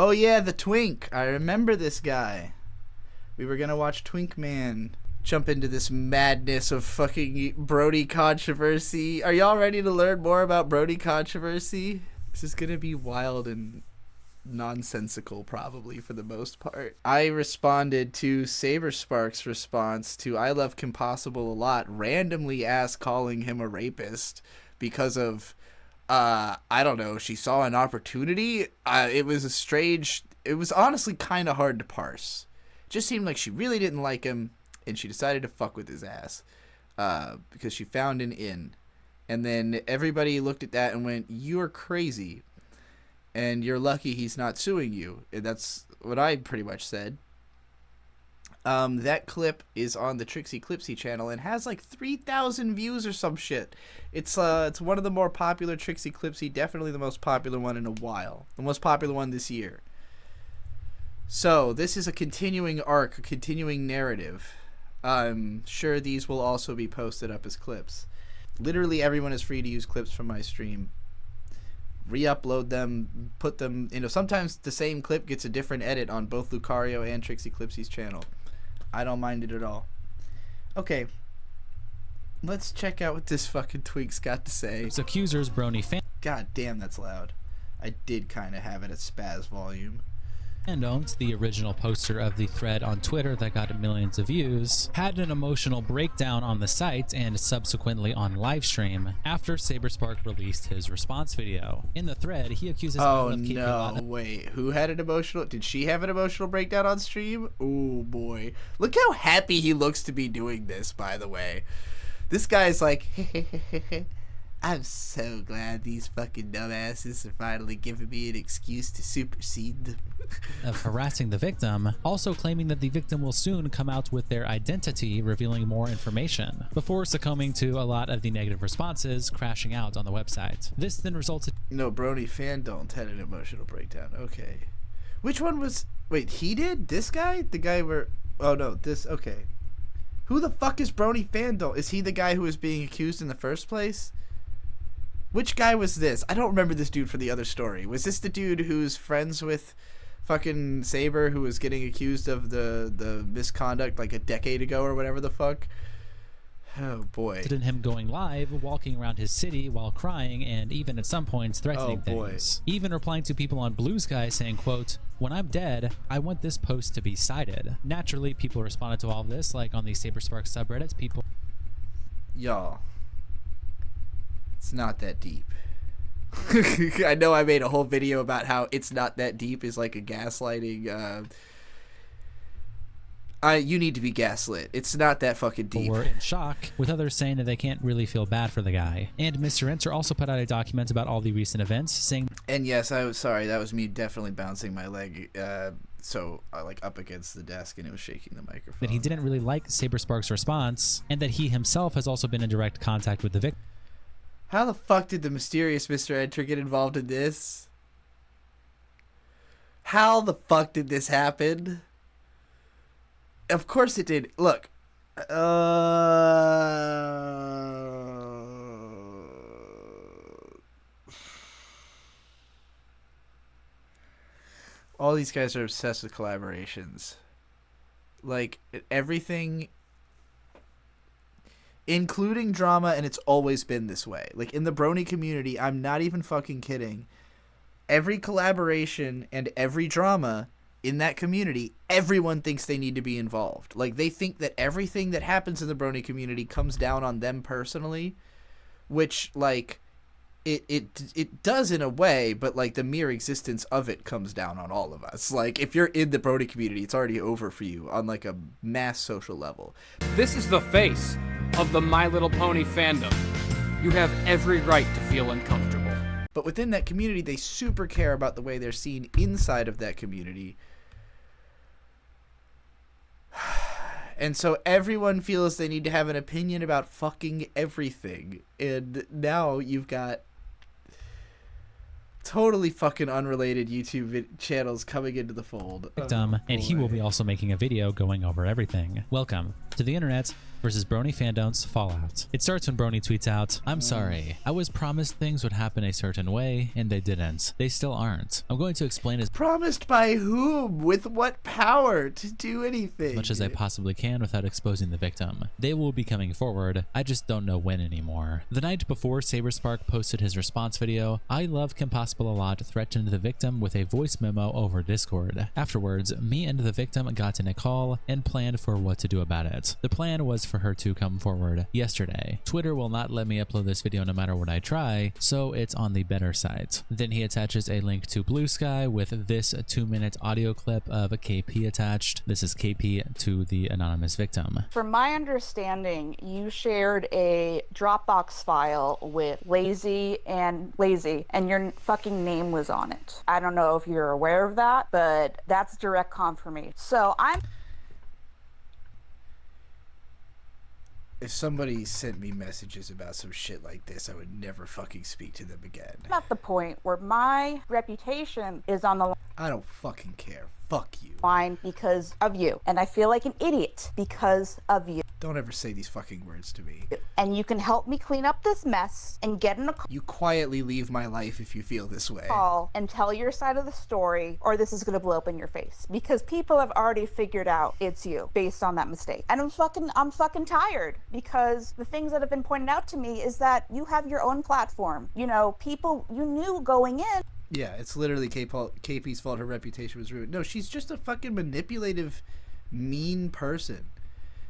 Oh yeah, the Twink. I remember this guy. We were gonna watch Twink Man. Jump into this madness of fucking Brony controversy. Are y'all ready to learn more about Brony controversy? This is gonna be wild and nonsensical, probably, for the most part. I responded to SaberSpark's response to I Love Kim Possible a lot, randomly calling him a rapist because of I don't know, she saw an opportunity. It was honestly kind of hard to parse. It just seemed like she really didn't like him, and she decided to fuck with his ass because she found an in. And then everybody looked at that and went, "You're crazy, and you're lucky he's not suing you." And that's what I pretty much said. That clip is on the Trixie Clipsy channel and has like 3,000 views or some shit. It's one of the more popular Trixie Clipsy, definitely the most popular one in a while. The most popular one this year. So, this is a continuing arc, a continuing narrative. I'm sure these will also be posted up as clips. Literally everyone is free to use clips from my stream. Re-upload them, put them, sometimes the same clip gets a different edit on both Lucario and Trixie Clipsy's channel. I don't mind it at all. Okay. Let's check out what this fucking Twink's got to say. Its accusers, Brony God damn, that's loud. I did kind of have it at spaz volume. FanDont, the original poster of the thread on Twitter that got millions of views, had an emotional breakdown on the site and subsequently on livestream after SaberSpark released his response video. In the thread, he accuses Oh no, wait, who had an emotional, did she have an emotional breakdown on stream? Oh boy. Look how happy he looks to be doing this, by the way. This guy's like, I'm so glad these fucking dumbasses are finally giving me an excuse to supersede them. Of harassing the victim, also claiming that the victim will soon come out with their identity, revealing more information, before succumbing to a lot of the negative responses, crashing out on the website. This then resulted... No, Brony FanDont had an emotional breakdown. Okay. Which one was... Wait, he did? This guy? The guy where... Oh no, this... Okay. Who the fuck is Brony FanDont? Is he the guy who was being accused in the first place? Which guy was this? I don't remember this dude for the other story. Was this the dude who's friends with fucking Saber, who was getting accused of the misconduct like a decade ago or whatever the fuck? Oh boy. In him going live, walking around his city while crying, and even at some points threatening things. Even replying to people on Blue Sky saying, quote, "When I'm dead, I want this post to be cited." Naturally, people responded to all of this, like on the SaberSpark subreddits, people... Y'all. It's not that deep. I know I made a whole video about how it's not that deep is like a gaslighting. You need to be gaslit. It's not that fucking deep. We're in shock, with others saying that they can't really feel bad for the guy. And Mr. Enter also put out a document about all the recent events, saying... And yes, I was sorry. That was me definitely bouncing my leg, like up against the desk, and it was shaking the microphone. That he didn't really like SaberSpark's response, and that he himself has also been in direct contact with the victim. How the fuck did the mysterious Mr. Enter get involved in this? How the fuck did this happen? Of course it did. Look. All these guys are obsessed with collaborations. Like, everything... including drama, and it's always been this way. Like, in the Brony community, I'm not even fucking kidding. Every collaboration and every drama in that community, everyone thinks they need to be involved. Like, they think that everything that happens in the Brony community comes down on them personally, which, like, it does in a way, but, like, the mere existence of it comes down on all of us. Like, if you're in the Brony community, it's already over for you on, like, a mass social level. This is the face of the My Little Pony fandom. You have every right to feel uncomfortable. But within that community, they super care about the way they're seen inside of that community. And so everyone feels they need to have an opinion about fucking everything. And now you've got totally fucking unrelated YouTube channels coming into the fold. Victim, and he will be also making a video going over everything. Welcome to the internet. versus Brony FanDont's Fallout. It starts when Brony tweets out, "I'm sorry. I was promised things would happen a certain way, and they didn't. They still aren't. I'm going to explain as promised by whom? With what power to do anything? Much as I possibly can without exposing the victim. They will be coming forward. I just don't know when anymore." The night before SaberSpark posted his response video, I Love Kim Possible a Lot threatened the victim with a voice memo over Discord. Afterwards, me and the victim got in a call and planned for what to do about it. The plan was for her to come forward yesterday. Twitter will not let me upload this video no matter what I try, so it's on the better site. Then he attaches a link to Blue Sky with this 2-minute audio clip of KP attached. This is KP to the anonymous victim. From my understanding, you shared a Dropbox file with Lazy, and your fucking name was on it. I don't know if you're aware of that, but that's direct confirmation. So if somebody sent me messages about some shit like this, I would never fucking speak to them again. I'm at the point where my reputation is on the I don't fucking care. Fuck you. line because of you. And I feel like an idiot because of you. Don't ever say these fucking words to me. And you can help me clean up this mess and get in a You quietly leave my life if you feel this way. call and tell your side of the story, or this is going to blow up in your face. Because people have already figured out it's you based on that mistake. And I'm fucking tired, because the things that have been pointed out to me is that you have your own platform. You know, people you knew going in. Yeah, it's literally KP's fault her reputation was ruined. No, she's just a fucking manipulative, mean person.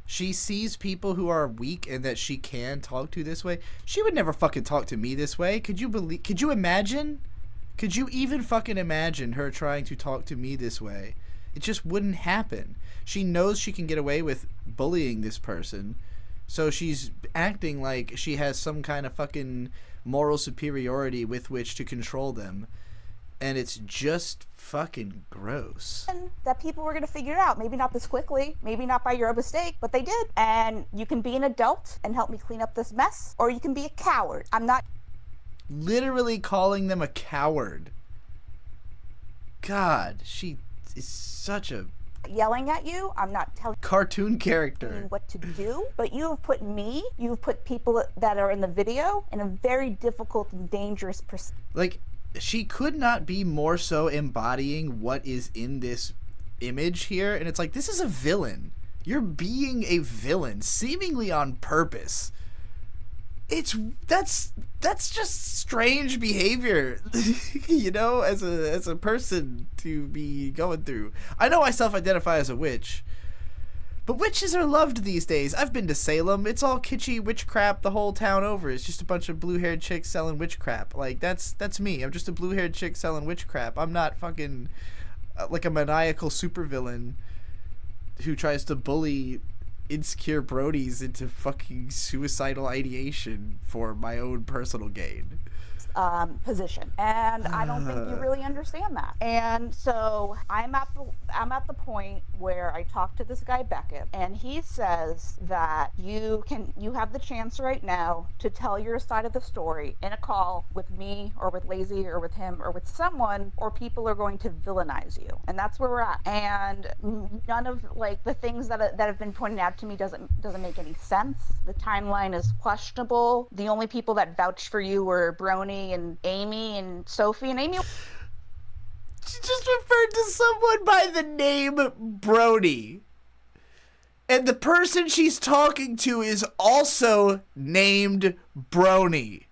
She sees people who are weak and that she can talk to this way. She would never fucking talk to me this way. Could you imagine? Could you even fucking imagine her trying to talk to me this way? It just wouldn't happen. She knows she can get away with bullying this person, so she's acting like she has some kind of fucking moral superiority with which to control them. And it's just fucking gross. That people were going to figure it out. Maybe not this quickly, maybe not by your own mistake, but they did. And you can be an adult and help me clean up this mess, or you can be a coward. I'm not literally calling them a coward. God, she is such a yelling at you. I'm not telling cartoon character you what to do, but you've put people that are in the video in a very difficult and dangerous position. Like, she could not be more so embodying what is in this image here, and it's like, this is a villain. You're being a villain, seemingly on purpose. That's just strange behavior, you know, as a person to be going through. I know I self-identify as a witch, but witches are loved these days. I've been to Salem. It's all kitschy witch crap the whole town over. It's just a bunch of blue-haired chicks selling witch crap. Like, that's me. I'm just a blue-haired chick selling witch crap. I'm not fucking like a maniacal supervillain who tries to bully insecure brodies into fucking suicidal ideation for my own personal gain. Position, and I don't think you really understand that. And so I'm at the point where I talk to this guy Beckett, and he says that you have the chance right now to tell your side of the story in a call with me or with Lazy or with him or with someone, or people are going to villainize you. And that's where we're at. And none of like the things that have been pointed out to me doesn't make any sense. The timeline is questionable. The only people that vouched for you were Brony and Amy and Sophie, and Amy. She just referred to someone by the name Brony. And the person she's talking to is also named Brony.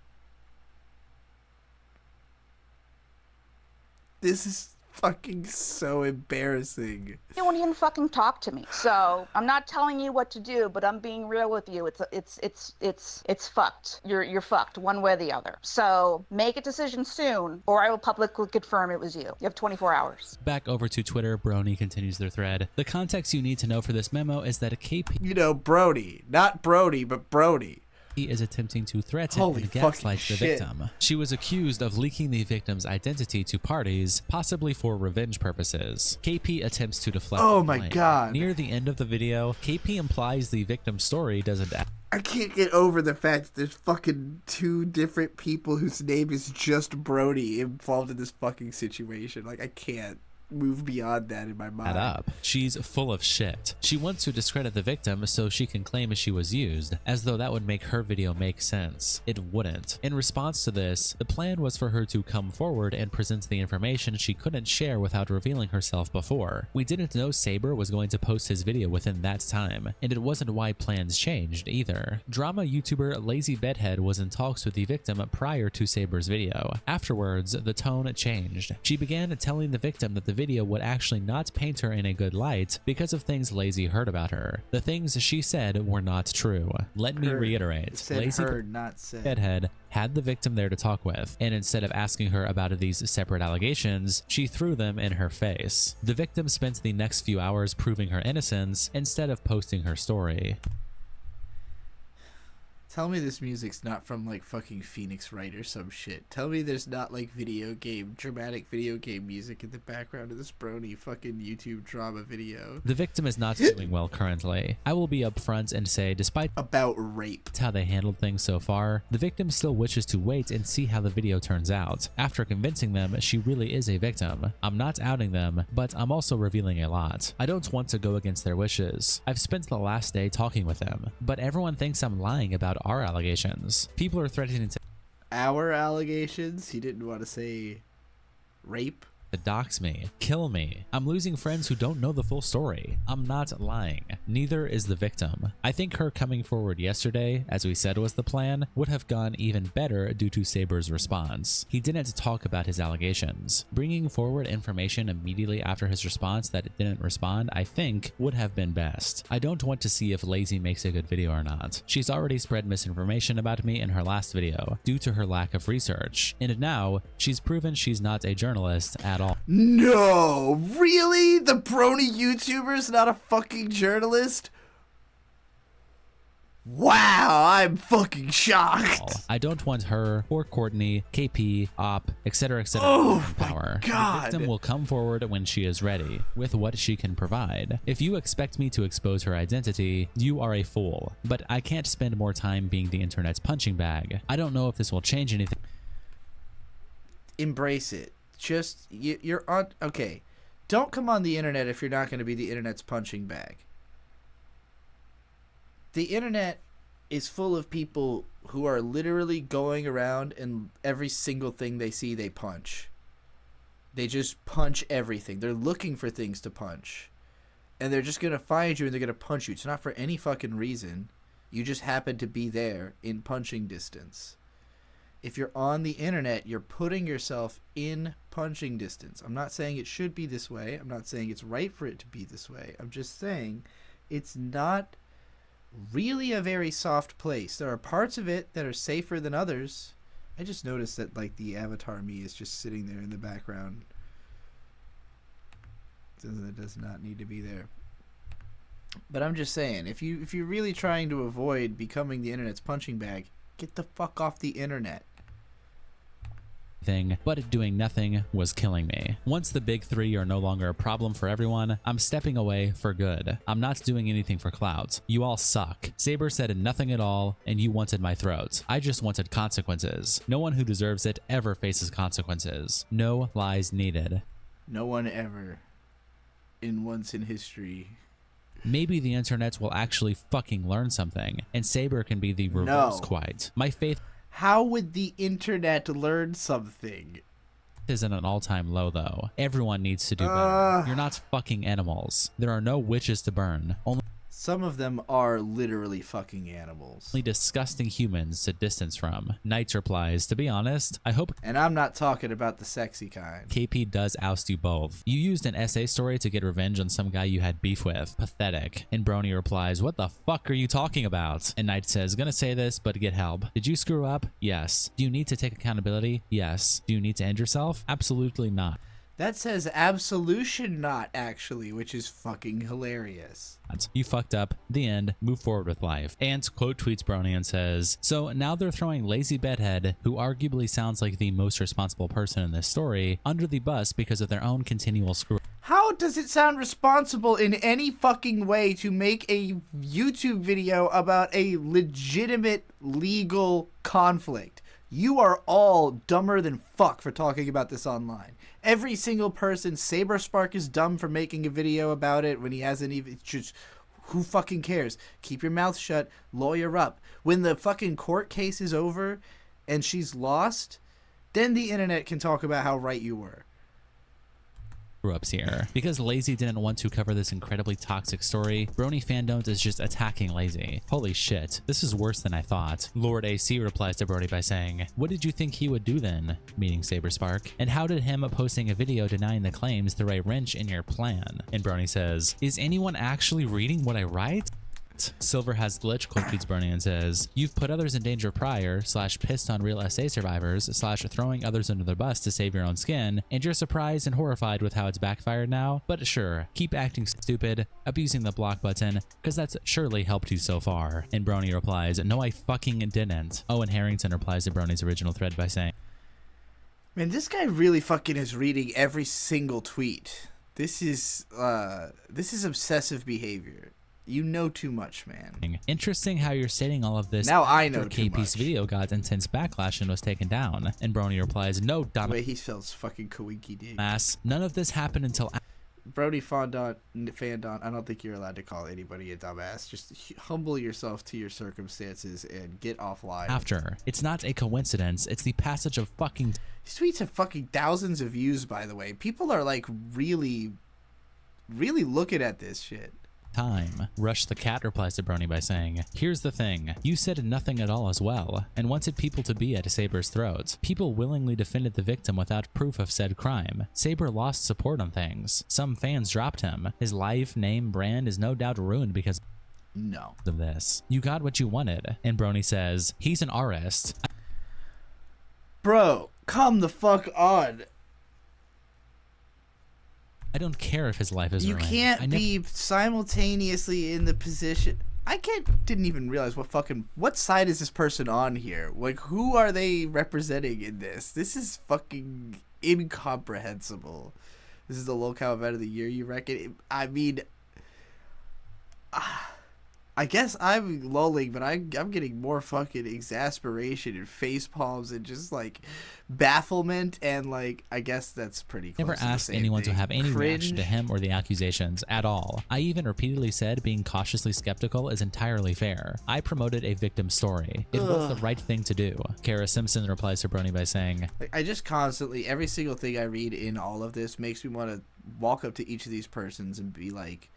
This is fucking so embarrassing. You won't even fucking talk to me. So I'm not telling you what to do, but I'm being real with you. It's fucked. You're fucked one way or the other. So make a decision soon, or I will publicly confirm it was you. You have 24 hours. Back over to Twitter, Brony continues their thread. The context you need to know for this memo is that a KP, you know, Brody, not Brody, but Brody, he is attempting to threaten and gaslight the victim. She was accused of leaking the victim's identity to parties, possibly for revenge purposes. KP attempts to deflect Oh the my blame. God. Near the end of the video, KP implies the victim's story doesn't I can't get over the fact that there's fucking two different people whose name is just Brody involved in this fucking situation. Like, I can't. move beyond that in my mind. Up. She's full of shit. She wants to discredit the victim so she can claim she was used, as though that would make her video make sense. It wouldn't. In response to this, the plan was for her to come forward and present the information she couldn't share without revealing herself before. We didn't know Saber was going to post his video within that time, and it wasn't why plans changed either. Drama YouTuber Lazy Bedhead was in talks with the victim prior to Saber's video. Afterwards, the tone changed. She began telling the victim that the video would actually not paint her in a good light because of things Lazy heard about her. The things she said were not true. Let me reiterate. Lazy Bedhead had the victim there to talk with, and instead of asking her about these separate allegations, she threw them in her face. The victim spent the next few hours proving her innocence instead of posting her story. Tell me this music's not from like fucking Phoenix Wright or some shit. Tell me there's not like dramatic video game music in the background of this Brony fucking YouTube drama video. The victim is not doing well currently. I will be upfront and say, despite about rape, how they handled things so far, the victim still wishes to wait and see how the video turns out. After convincing them she really is a victim, I'm not outing them, but I'm also revealing a lot. I don't want to go against their wishes. I've spent the last day talking with them, but everyone thinks I'm lying about our allegations. People are threatening to our allegations? He didn't want to say rape. dox me, kill me. I'm losing friends who don't know the full story. I'm not lying. Neither is the victim. I think her coming forward yesterday, as we said was the plan, would have gone even better due to Saber's response. He didn't talk about his allegations. Bringing forward information immediately after his response that it didn't respond, I think, would have been best. I don't want to see if Lazy makes a good video or not. She's already spread misinformation about me in her last video due to her lack of research, and now she's proven she's not a journalist at all. No, really? The Brony YouTuber's not a fucking journalist? Wow, I'm fucking shocked. I don't want her or Courtney, KP, Op, etc. Oh in power. My God. The victim will come forward when she is ready, with what she can provide. If you expect me to expose her identity, you are a fool. But I can't spend more time being the internet's punching bag. I don't know if this will change anything. Embrace it. Just, you're on, okay. Don't come on the internet if you're not going to be the internet's punching bag. The internet is full of people who are literally going around and every single thing they see, they punch. They just punch everything. They're looking for things to punch. And they're just going to find you and they're going to punch you. It's not for any fucking reason. You just happen to be there in punching distance. If you're on the internet, you're putting yourself in punching distance. I'm not saying it should be this way. I'm not saying it's right for it to be this way. I'm just saying it's not really a very soft place. There are parts of it that are safer than others. I just noticed that like the avatar me is just sitting there in the background. That does not need to be there. But I'm just saying, if you're really trying to avoid becoming the internet's punching bag, get the fuck off the internet. But doing nothing was killing me. Once the big three are no longer a problem for everyone, I'm stepping away for good. I'm not doing anything for clout. You all suck. Saber said nothing at all, and you wanted my throat. I just wanted consequences. No one who deserves it ever faces consequences. No lies needed. No one ever. Once in history. Maybe the internet will actually fucking learn something, and Saber can be the reverse quite. My faith. How would the internet learn something? Is at an all-time low, though. Everyone needs to do better. You're not fucking animals. There are no witches to burn. Only some of them are literally fucking animals. Only disgusting humans to distance from. Knights replies, to be honest, I hope... And I'm not talking about the sexy kind. KP does oust you both. You used an essay story to get revenge on some guy you had beef with. Pathetic. And Brony replies, what the fuck are you talking about? And Knight says, gonna say this, but get help. Did you screw up? Yes. Do you need to take accountability? Yes. Do you need to end yourself? Absolutely not. That says absolution not, actually, which is fucking hilarious. You fucked up. The end. Move forward with life. Ant quote tweets Brony and says, so now they're throwing Lazy Bedhead, who arguably sounds like the most responsible person in this story, under the bus because of their own continual screw. How does it sound responsible in any fucking way to make a YouTube video about a legitimate legal conflict? You are all dumber than fuck for talking about this online. Every single person. SaberSpark is dumb for making a video about it when he hasn't even... Just, who fucking cares? Keep your mouth shut. Lawyer up. When the fucking court case is over and she's lost, then the internet can talk about how right you were. Ups here. Because Lazy didn't want to cover this incredibly toxic story, Brony FanDont is just attacking Lazy. Holy shit, this is worse than I thought. Lord AC replies to Brony by saying, what did you think he would do then? Meaning SaberSpark. And how did him posting a video denying the claims throw a wrench in your plan? And Brony says, is anyone actually reading what I write? Silver has glitch, cold feeds Brony and says, you've put others in danger prior, / pissed on real SA survivors, / throwing others under the bus to save your own skin, and you're surprised and horrified with how it's backfired now, but sure, keep acting stupid, abusing the block button, because that's surely helped you so far. And Brony replies, no I fucking didn't. Owen Harrington replies to Brony's original thread by saying, man, this guy really fucking is reading every single tweet. This is obsessive behavior. You know too much, man. Interesting how you're stating all of this. Now I know too KP's much. video got intense backlash and was taken down. And Brony replies, no, dumb. The way he spells fucking Kawiki, dude. Ass. None of this happened until... Brony FanDont, I don't think you're allowed to call anybody a dumbass. Just humble yourself to your circumstances and get offline. After. It's not a coincidence. It's the passage of fucking... These tweets have fucking thousands of views, by the way. People are like really, really looking at this shit. Time. Rush the Cat replies to Brony by saying, here's the thing, you said nothing at all as well, and wanted people to be at Saber's throats. People willingly defended the victim without proof of said crime. Saber lost support on things. Some fans dropped him. His life, name, brand is no doubt ruined because of this. You got what you wanted. And Brony says, he's an artist. Bro, come the fuck on. I don't care if his life is ruined. You can't be simultaneously in the position. Didn't even realize what side is this person on here? Like, who are they representing in this? This is fucking incomprehensible. This is the locale event of the year, you reckon? I mean, I guess I'm lulling, but I'm getting more fucking exasperation and face palms and just like bafflement, and like I guess that's pretty close. Never asked anyone to have any reaction to him or the accusations at all. I even repeatedly said being cautiously skeptical is entirely fair. I promoted a victim story. It was the right thing to do. Kara Simpson replies to Brony by saying, I just constantly, every single thing I read in all of this makes me want to walk up to each of these persons and be like,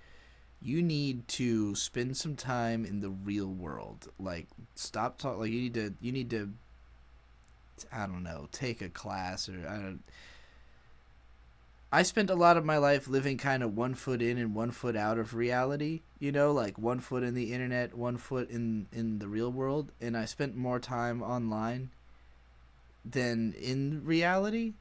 you need to spend some time in the real world. Like, stop talking. Like, you need to, I don't know, take a class, or I spent a lot of my life living kind of 1 foot in and 1 foot out of reality, you know, like 1 foot in the internet, 1 foot in the real world. And I spent more time online than in reality,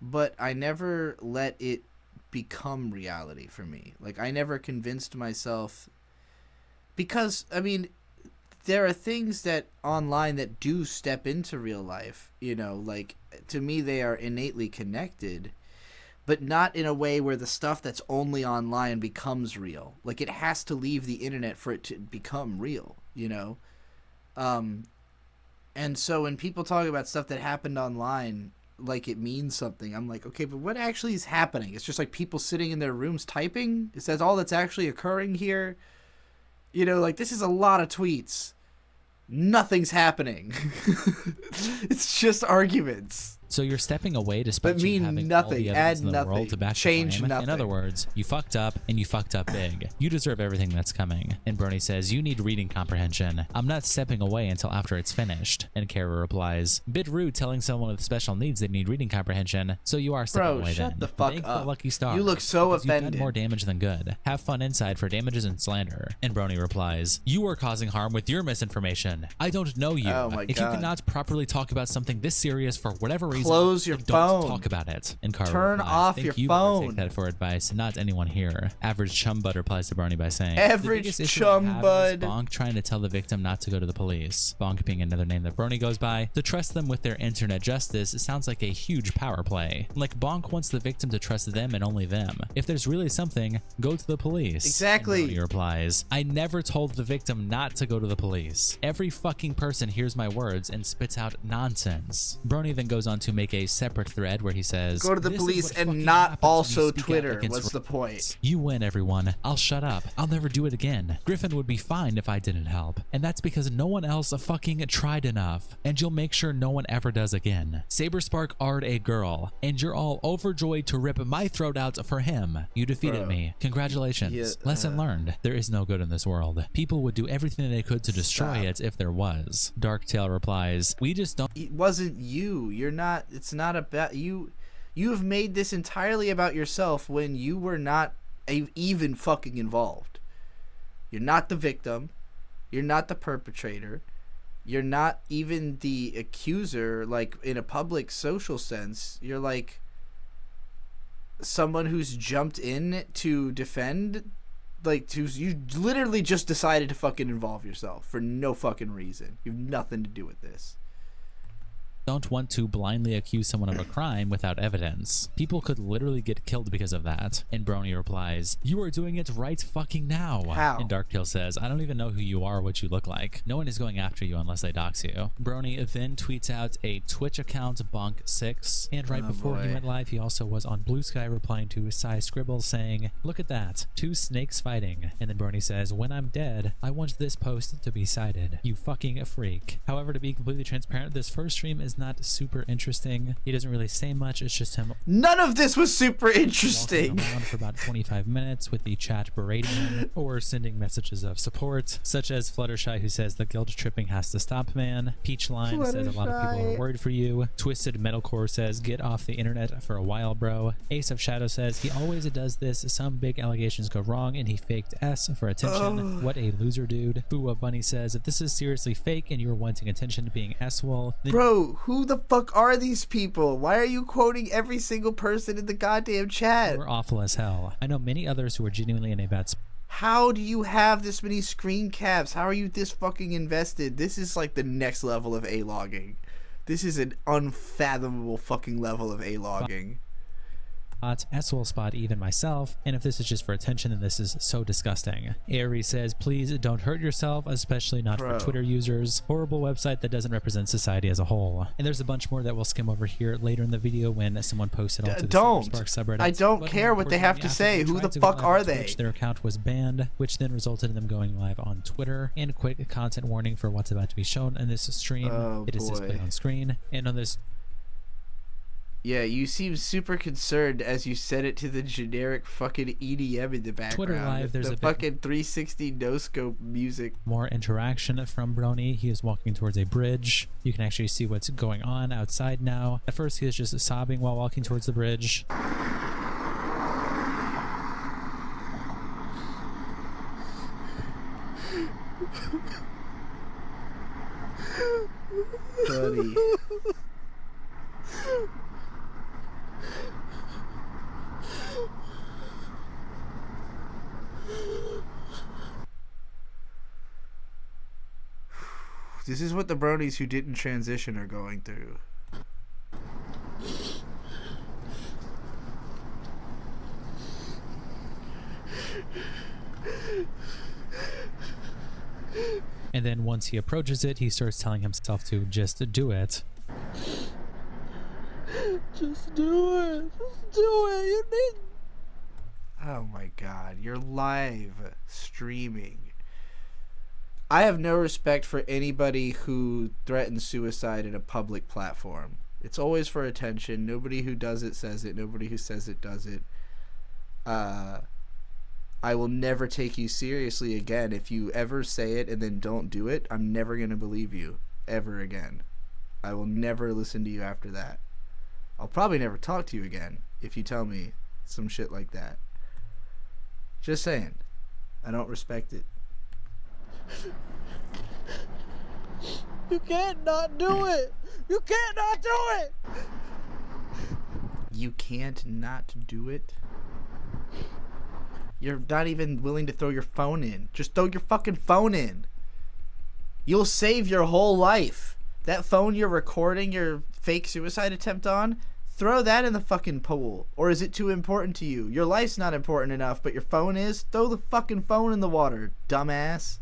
but I never let it become reality for me. Like, I never convinced myself, because I mean, there are things that online that do step into real life, you know, like to me they are innately connected, but not in a way where the stuff that's only online becomes real. Like, it has to leave the internet for it to become real, you know. And so when people talk about stuff that happened online like it means something, I'm like, okay, but what actually is happening? It's just like people sitting in their rooms typing? Is that all that's actually occurring here? You know, like, this is a lot of tweets. Nothing's happening. It's just arguments. So you're stepping away despite but you having nothing. all the Add evidence in the nothing. world to back Change the claim. nothing. In other words, you fucked up, and you fucked up big. You deserve everything that's coming. And Brony says, you need reading comprehension. I'm not stepping away until after it's finished. And Kara replies, bit rude telling someone with special needs they need reading comprehension, so you are stepping away then. Shut the fuck Thank up. the lucky star. You look so offended. You've done more damage than good. Have fun inside for damages and slander. And Brony replies, you are causing harm with your misinformation. I don't know you. Oh my if God. you cannot properly talk about something this serious for whatever close your phone. Don't talk about it. And Cara Turn replies, off Thank your you, phone. Take that for advice, not anyone here. Average chum bud replies to Brony by saying, Average chum bud. Bonk trying to tell the victim not to go to the police. Bonk being another name that Brony goes by. To trust them with their internet justice sounds like a huge power play. Like Bonk wants the victim to trust them and only them. If there's really something, go to the police. Exactly. And Brony replies, I never told the victim not to go to the police. Every fucking person hears my words and spits out nonsense. Brony then goes on to make a separate thread where he says, go to the police and not also Twitter. What's the point? You win, everyone. I'll shut up. I'll never do it again. Griffin would be fine if I didn't help. And that's because no one else fucking tried enough. And you'll make sure no one ever does again. SaberSpark Ard a girl. And you're all overjoyed to rip my throat out for him. You defeated me. Congratulations. Yeah, Lesson learned. There is no good in this world. People would do everything they could to destroy it if there was. Darktail replies, we just don't. It wasn't you. You're not. It's not about you. You have made this entirely about yourself when you were not even fucking involved. You're not the victim. You're not the perpetrator. You're not even the accuser, like in a public social sense. You're like someone who's jumped in to defend, like you literally just decided to fucking involve yourself for no fucking reason. You have nothing to do with this. Don't want to blindly accuse someone of a crime without evidence. People could literally get killed because of that. And Brony replies, you are doing it right fucking now. How? And Darktail says, I don't even know who you are or what you look like. No one is going after you unless they dox you. Brony then tweets out a Twitch account, Bonk6. And right before he went live, he also was on Blue Sky replying to Sai Scribble saying, look at that, 2 snakes fighting. And then Brony says, when I'm dead, I want this post to be cited. You fucking freak. However, to be completely transparent, this first stream is not super interesting. He doesn't really say much. It's just him. None of this was super interesting. Walking around for about 25 minutes with the chat berating him or sending messages of support, such as Fluttershy, who says the guilt tripping has to stop, man. Peachline says a lot of people are worried for you. Twisted Metalcore says get off the internet for a while, bro. Ace of Shadow says he always does this. Some big allegations go wrong and he faked S for attention. What a loser, dude. Boo Bunny says if this is seriously fake and you're wanting attention being S-Wol, bro, who the fuck are these people? Why are you quoting every single person in the goddamn chat? We're awful as hell. I know many others who are genuinely in a bad spot. How do you have this many screen caps? How are you this fucking invested? This is like the next level of A-logging. This is an unfathomable fucking level of A-logging. S-Wol spot even myself, and if this is just for attention, then this is so disgusting. Aries says, please don't hurt yourself, especially not for Twitter users. Horrible website that doesn't represent society as a whole. And there's a bunch more that we'll skim over here later in the video when someone posted onto the SaberSpark subreddit. I don't care what they have to say. Who the fuck are they? Twitch, their account was banned, which then resulted in them going live on Twitter. And quick content warning for what's about to be shown in this stream. It is displayed on screen. And on this... Yeah, you seem super concerned as you set it to the generic fucking EDM in the background. Twitter Live, there's the fucking 360 no-scope music. More interaction from Brony. He is walking towards a bridge. You can actually see what's going on outside now. At first, he was just sobbing while walking towards the bridge. Buddy. This is what the bronies who didn't transition are going through. And then once he approaches it, he starts telling himself to just do it. Just do it. Just do it. You need... Oh my god. You're live streaming. I have no respect for anybody who threatens suicide in a public platform. It's always for attention. Nobody who does it says it. Nobody who says it does it. I will never take you seriously again. If you ever say it and then don't do it, I'm never going to believe you ever again. I will never listen to you after that. I'll probably never talk to you again if you tell me some shit like that. Just saying. I don't respect it. You can't not do it. You can't not do it. You can't not do it. You're not even willing to throw your phone in. Just throw your fucking phone in. You'll save your whole life. That phone you're recording your fake suicide attempt on, throw that in the fucking pool. Or is it too important to you? Your life's not important enough, but your phone is? Throw the fucking phone in the water, dumbass.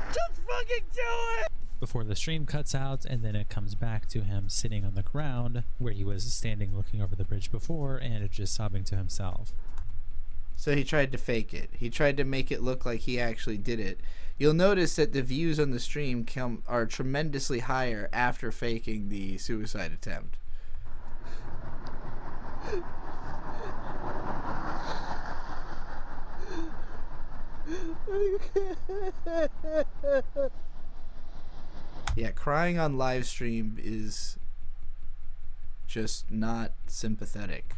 Just fucking do it! Before the stream cuts out, and then it comes back to him sitting on the ground where he was standing looking over the bridge before and just sobbing to himself. So he tried to fake it. He tried to make it look like he actually did it. You'll notice that the views on the stream are tremendously higher after faking the suicide attempt. Yeah, crying on live stream is just not sympathetic.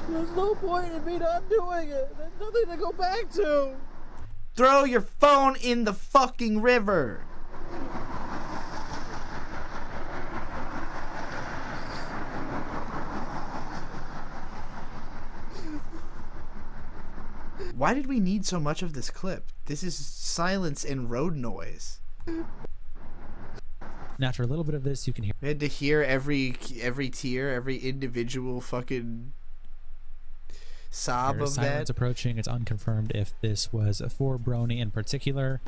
There's no point in me not doing it. There's nothing to go back to. Throw your phone in the fucking river. Why did we need so much of this clip? This is silence and road noise. And after a little bit of this, you can hear... We had to hear every tear, every individual fucking sob of silence that. Approaching. It's unconfirmed if this was for Brony in particular.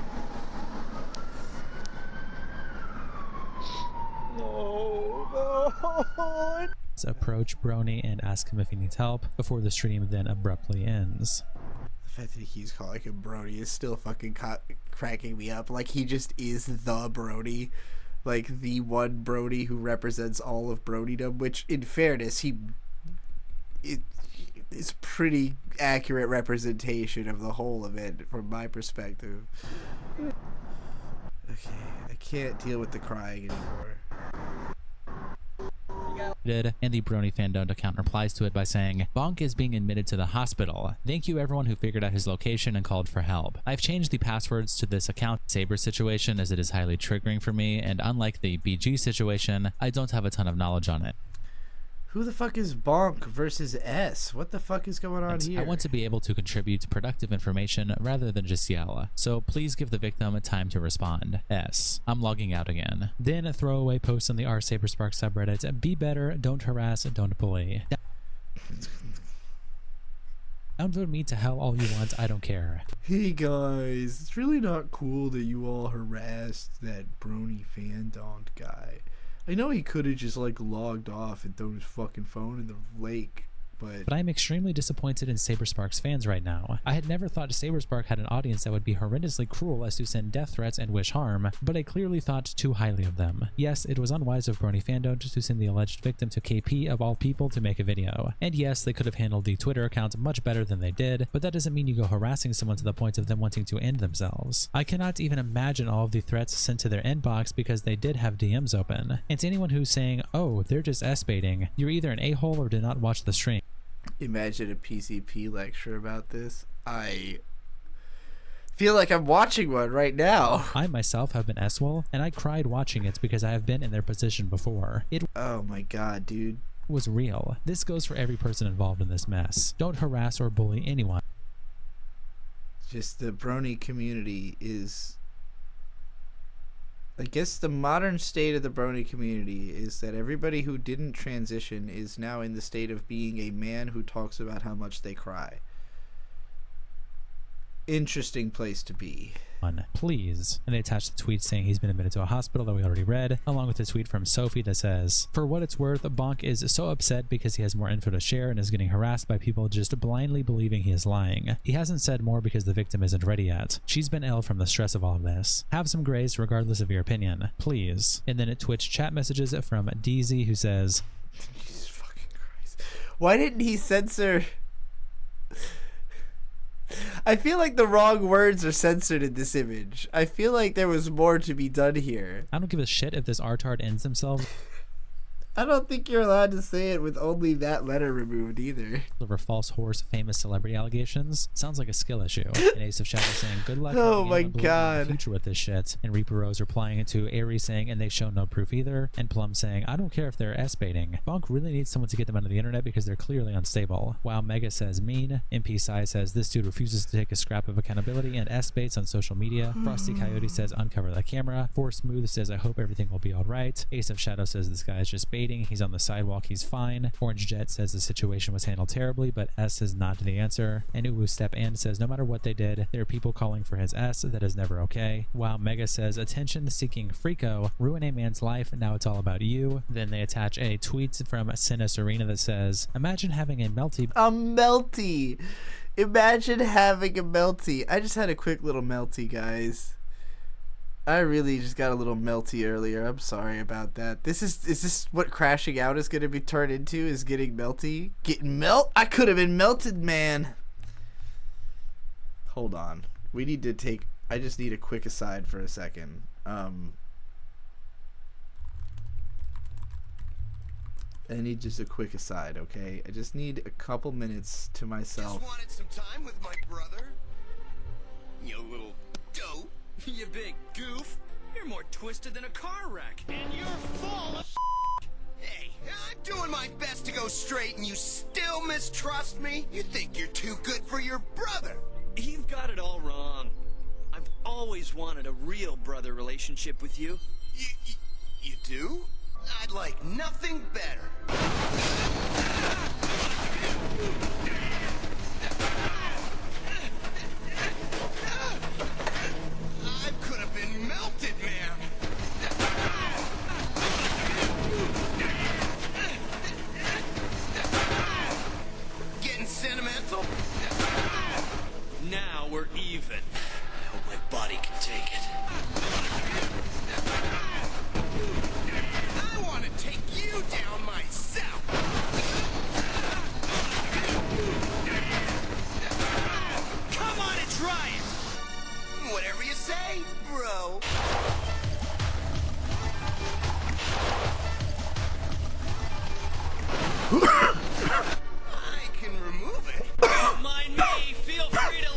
No. Approach Brony and ask him if he needs help before the stream then abruptly ends. The fact that he's calling him Brony is still fucking cracking me up. Like he just is the Brony. Like the one Brony who represents all of Bronydom, which in fairness, it's pretty accurate representation of the whole of it from my perspective. Okay, I can't deal with the crying anymore. And the Brony FanDont account replies to it by saying, Bonk is being admitted to the hospital. Thank you everyone who figured out his location and called for help. I've changed the passwords to this account Saber situation as it is highly triggering for me, and unlike the BG situation, I don't have a ton of knowledge on it. Who the fuck is Bonk versus S? What the fuck is going on here? I want to be able to contribute productive information rather than just yell, so please give the victim time to respond. S. I'm logging out again. Then a throwaway post on the SaberSpark subreddit. Be better, don't harass, don't bully. Downvote me to hell all you want, I don't care. Hey guys, it's really not cool that you all harassed that Brony FanDont guy. I know he could have just like logged off and thrown his fucking phone in the lake, but I'm extremely disappointed in SaberSpark's fans right now. I had never thought SaberSpark had an audience that would be horrendously cruel as to send death threats and wish harm, but I clearly thought too highly of them. Yes, it was unwise of Brony FanDont to send the alleged victim to KP of all people to make a video. And yes, they could have handled the Twitter account much better than they did, but that doesn't mean you go harassing someone to the point of them wanting to end themselves. I cannot even imagine all of the threats sent to their inbox because they did have DMs open. And to anyone who's saying, oh, they're just S-baiting, you're either an a-hole or did not watch the stream. Imagine a PCP lecture about this. I feel like I'm watching one right now. I myself have been S-wol, and I cried watching it because I have been in their position before. Oh my god, dude. Was real. This goes for every person involved in this mess. Don't harass or bully anyone. Just the Brony community is... I guess the modern state of the Brony community is that everybody who didn't transition is now in the state of being a man who talks about how much they cry. Interesting place to be. Please. And they attached the tweet saying he's been admitted to a hospital that we already read, along with a tweet from Sophie that says, for what it's worth, Bonk is so upset because he has more info to share and is getting harassed by people just blindly believing he is lying. He hasn't said more because the victim isn't ready yet. She's been ill from the stress of all of this. Have some grace regardless of your opinion. Please. And then at Twitch chat messages from DZ who says, Jesus fucking Christ. Why didn't he censor... I feel like the wrong words are censored in this image. I feel like there was more to be done here. I don't give a shit if this artard ends themselves. I don't think you're allowed to say it with only that letter removed either. Over false horse famous celebrity allegations. Sounds like a skill issue. And Ace of Shadows saying, good luck Oh having my anyone believe in God. the future with this shit. And Reaper Rose replying to Aries saying, and they show no proof either. And Plum saying, I don't care if they're S-baiting. Bonk really needs someone to get them onto the internet because they're clearly unstable. While Mega says mean, MP Sai says this dude refuses to take a scrap of accountability and S-baits on social media. Frosty Coyote says uncover the camera. Force Smooth says I hope everything will be alright. Ace of Shadow says this guy is just baiting. He's on the sidewalk. He's fine. Orange Jet says the situation was handled terribly, but S is not the answer. And Uwu Step and says no matter what they did, there are people calling for his S. That is never okay. While Mega says attention-seeking freako, ruin a man's life, now it's all about you. Then they attach a tweet from Sinna Serena that says, imagine having a melty. A melty. Imagine having a melty. I just had a quick little melty, guys. I really just got a little melty earlier. I'm sorry about that. Is this what crashing out is going to be turned into? Is getting melty? Getting melt? I could have been melted, man. Hold on. We need to take... I just need a quick aside for a second. I need just a quick aside, okay? I just need a couple minutes to myself. Just wanted some time with my brother. You little dope. You big goof. You're more twisted than a car wreck. And you're full of Hey, I'm doing my best to go straight and you still mistrust me? You think you're too good for your brother. You've got it all wrong. I've always wanted a real brother relationship with you. You do? I'd like nothing better. I could have been melted, man. Getting sentimental? Now we're even. I hope my body can take it. I want to take you down myself. Come on and try it! Whatever you say, bro. I can remove it. Don't mind me. Feel free to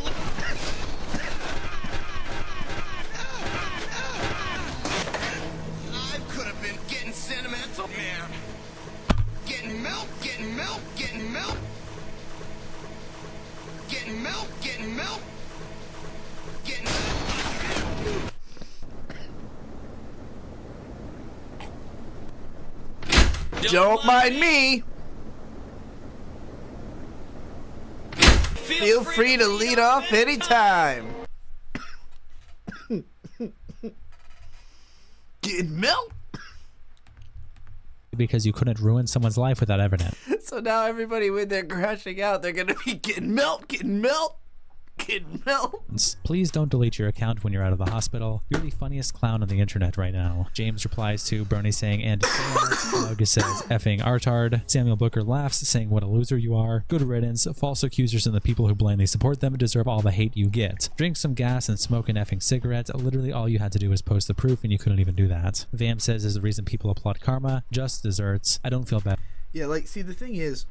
I could have been getting sentimental, man. Getting milk, getting milk, getting milk. Getting milk, getting milk. Getting Don't mind me. Feel free to lead off anytime. Getting milk. Because you couldn't ruin someone's life without evidence. So now everybody, when they're crashing out, they're gonna be getting milk, getting milk, getting milk. Please don't delete your account when you're out of the hospital. You're the funniest clown on the internet right now. James replies to Brony saying, and Doug says, effing artard. Samuel Booker laughs, saying, what a loser you are. Good riddance. False accusers and the people who blindly support them deserve all the hate you get. Drink some gas and smoke an effing cigarette. Literally all you had to do was post the proof and you couldn't even do that. Vam says is the reason people applaud karma. Just desserts. I don't feel bad. Yeah, like, see, the thing is,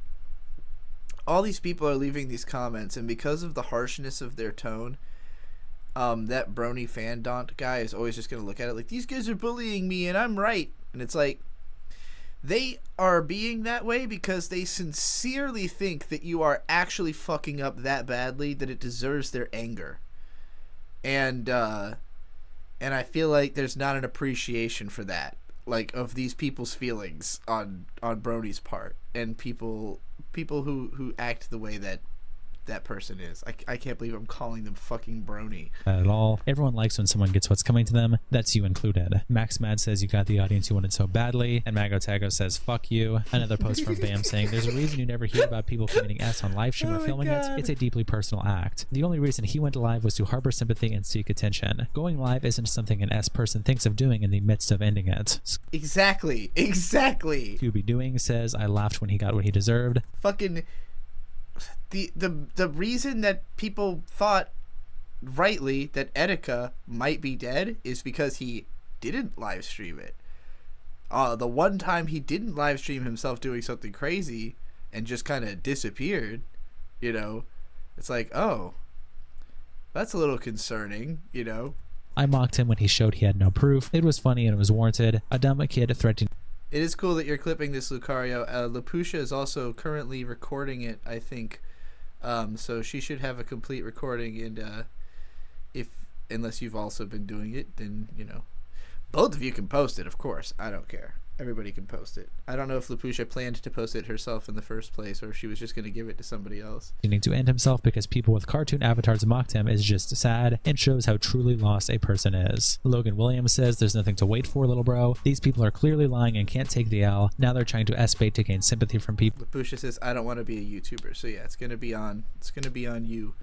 all these people are leaving these comments, and because of the harshness of their tone, that Brony FanDont guy is always just going to look at it like, these guys are bullying me and I'm right. And it's like, they are being that way because they sincerely think that you are actually fucking up that badly that it deserves their anger. And I feel like there's not an appreciation for that, like, of these people's feelings on Brony's part, and people who act the way that person is. I can't believe I'm calling them fucking Brony. At all. Everyone likes when someone gets what's coming to them. That's you included. Max Mad says you got the audience you wanted so badly. And Mago Tago says fuck you. Another post from Bam saying there's a reason you never hear about people committing S on live stream or filming it. It's a deeply personal act. The only reason he went live was to harbor sympathy and seek attention. Going live isn't something an S person thinks of doing in the midst of ending it. Exactly. To be doing says I laughed when he got what he deserved. Fucking the reason that people thought rightly that Etika might be dead is because he didn't live stream it. The one time he didn't live stream himself doing something crazy and just kind of disappeared, you know, it's like, oh, that's a little concerning, you know. I mocked him when he showed he had no proof. It was funny and it was warranted. A dumb kid threatening. It is cool that you're clipping this, Lucario. Lapusha is also currently recording it, I think. So she should have a complete recording, and unless you've also been doing it, then, you know, both of you can post it, of course. I don't care. Everybody can post it. I don't know if Lapusha planned to post it herself in the first place, or if she was just going to give it to somebody else. To end himself because people with cartoon avatars mocked him is just sad and shows how truly lost a person is. Logan Williams says, there's nothing to wait for, little bro. These people are clearly lying and can't take the L. Now they're trying to S-bait to gain sympathy from people. Lapusha says, I don't want to be a YouTuber. So yeah, it's going to be on you.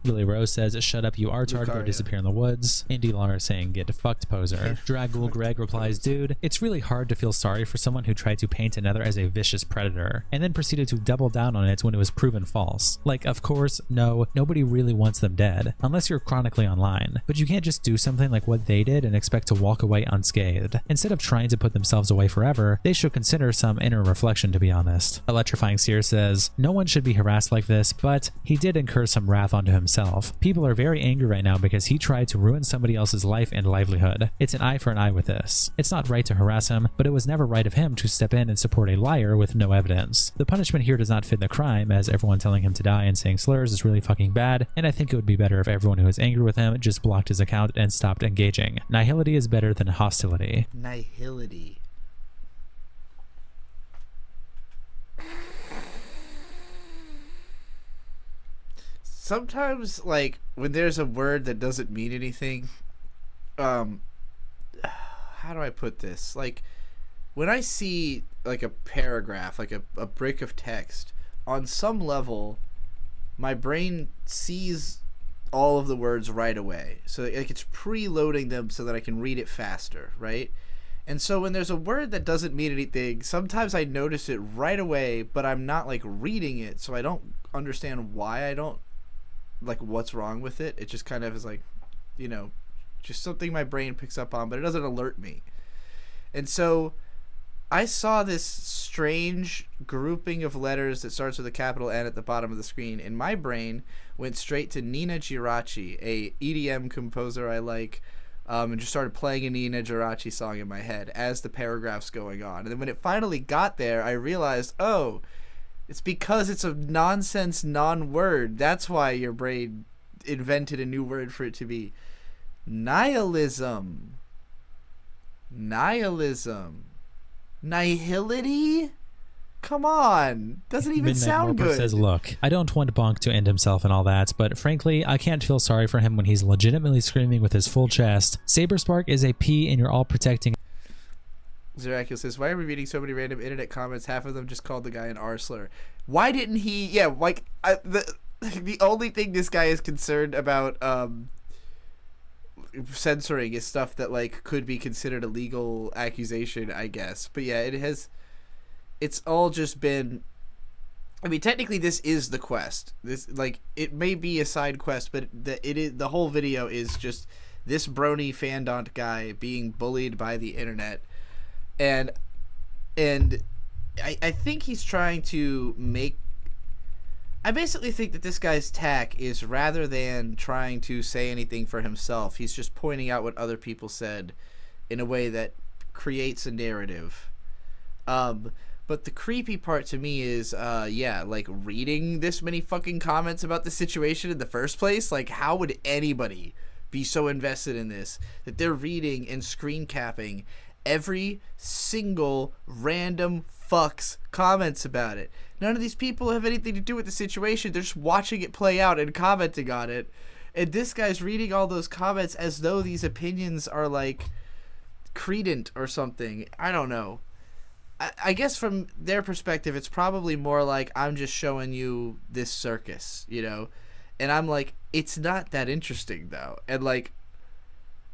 Lily Rose says, shut up, you artard, go disappear in the woods. Indy Lar saying, get fucked, poser. Dragul Greg replies, dude, it's really hard to feel sorry for someone who tried to paint another as a vicious predator, and then proceeded to double down on it when it was proven false. Like, of course, no, nobody really wants them dead, unless you're chronically online. But you can't just do something like what they did and expect to walk away unscathed. Instead of trying to put themselves away forever, they should consider some inner reflection, to be honest. Electrifying Seer says, no one should be harassed like this, but he did incur some wrath onto himself. People are very angry right now because he tried to ruin somebody else's life and livelihood. It's an eye for an eye with this. It's not right to harass him, but it was never right of him to step in and support a liar with no evidence. The punishment here does not fit the crime, as everyone telling him to die and saying slurs is really fucking bad, and I think it would be better if everyone who is angry with him just blocked his account and stopped engaging. Nihility is better than hostility. Nihility. Sometimes, like, when there's a word that doesn't mean anything, how do I put this? Like, when I see, like, a paragraph, like a brick of text, on some level, my brain sees all of the words right away. So, like, it's preloading them so that I can read it faster, right? And so when there's a word that doesn't mean anything, sometimes I notice it right away, but I'm not, like, reading it, so I don't understand why I don't, like, what's wrong with it. It just kind of is like, you know, just something my brain picks up on, but it doesn't alert me. And so I saw this strange grouping of letters that starts with a capital N at the bottom of the screen, and my brain went straight to Nina Girachi, a EDM composer I like, and just started playing a Nina Girachi song in my head as the paragraph's going on. And then when it finally got there, I realized, oh, it's because it's a nonsense non-word. That's why your brain invented a new word for it to be nihilism. Nihilism. Nihility? Come on. Doesn't even Midnight sound Morpher good. says, look, I don't want Bonk to end himself and all that, but frankly, I can't feel sorry for him when he's legitimately screaming with his full chest, SaberSpark is a P and you're all protecting. Zeracul says, why are we reading so many random internet comments? Half of them just called the guy an R-slur. Why didn't he... Yeah, like, the only thing this guy is concerned about censoring is stuff that, like, could be considered a legal accusation, I guess. But yeah, it's all just been... I mean, technically this is the quest. This, like, it may be a side quest, but the whole video is just this Brony FanDont guy being bullied by the internet. And I think he's trying to make... I basically think that this guy's tack is, rather than trying to say anything for himself, he's just pointing out what other people said in a way that creates a narrative. But the creepy part to me is, yeah, like, reading this many fucking comments about the situation in the first place. Like, how would anybody be so invested in this that they're reading and screen capping every single random fuck's comments about it? None of these people have anything to do with the situation. They're just watching it play out and commenting on it. And this guy's reading all those comments as though these opinions are, like, credent or something. I don't know. I guess from their perspective, it's probably more like, I'm just showing you this circus, you know? And I'm like, it's not that interesting, though. And, like,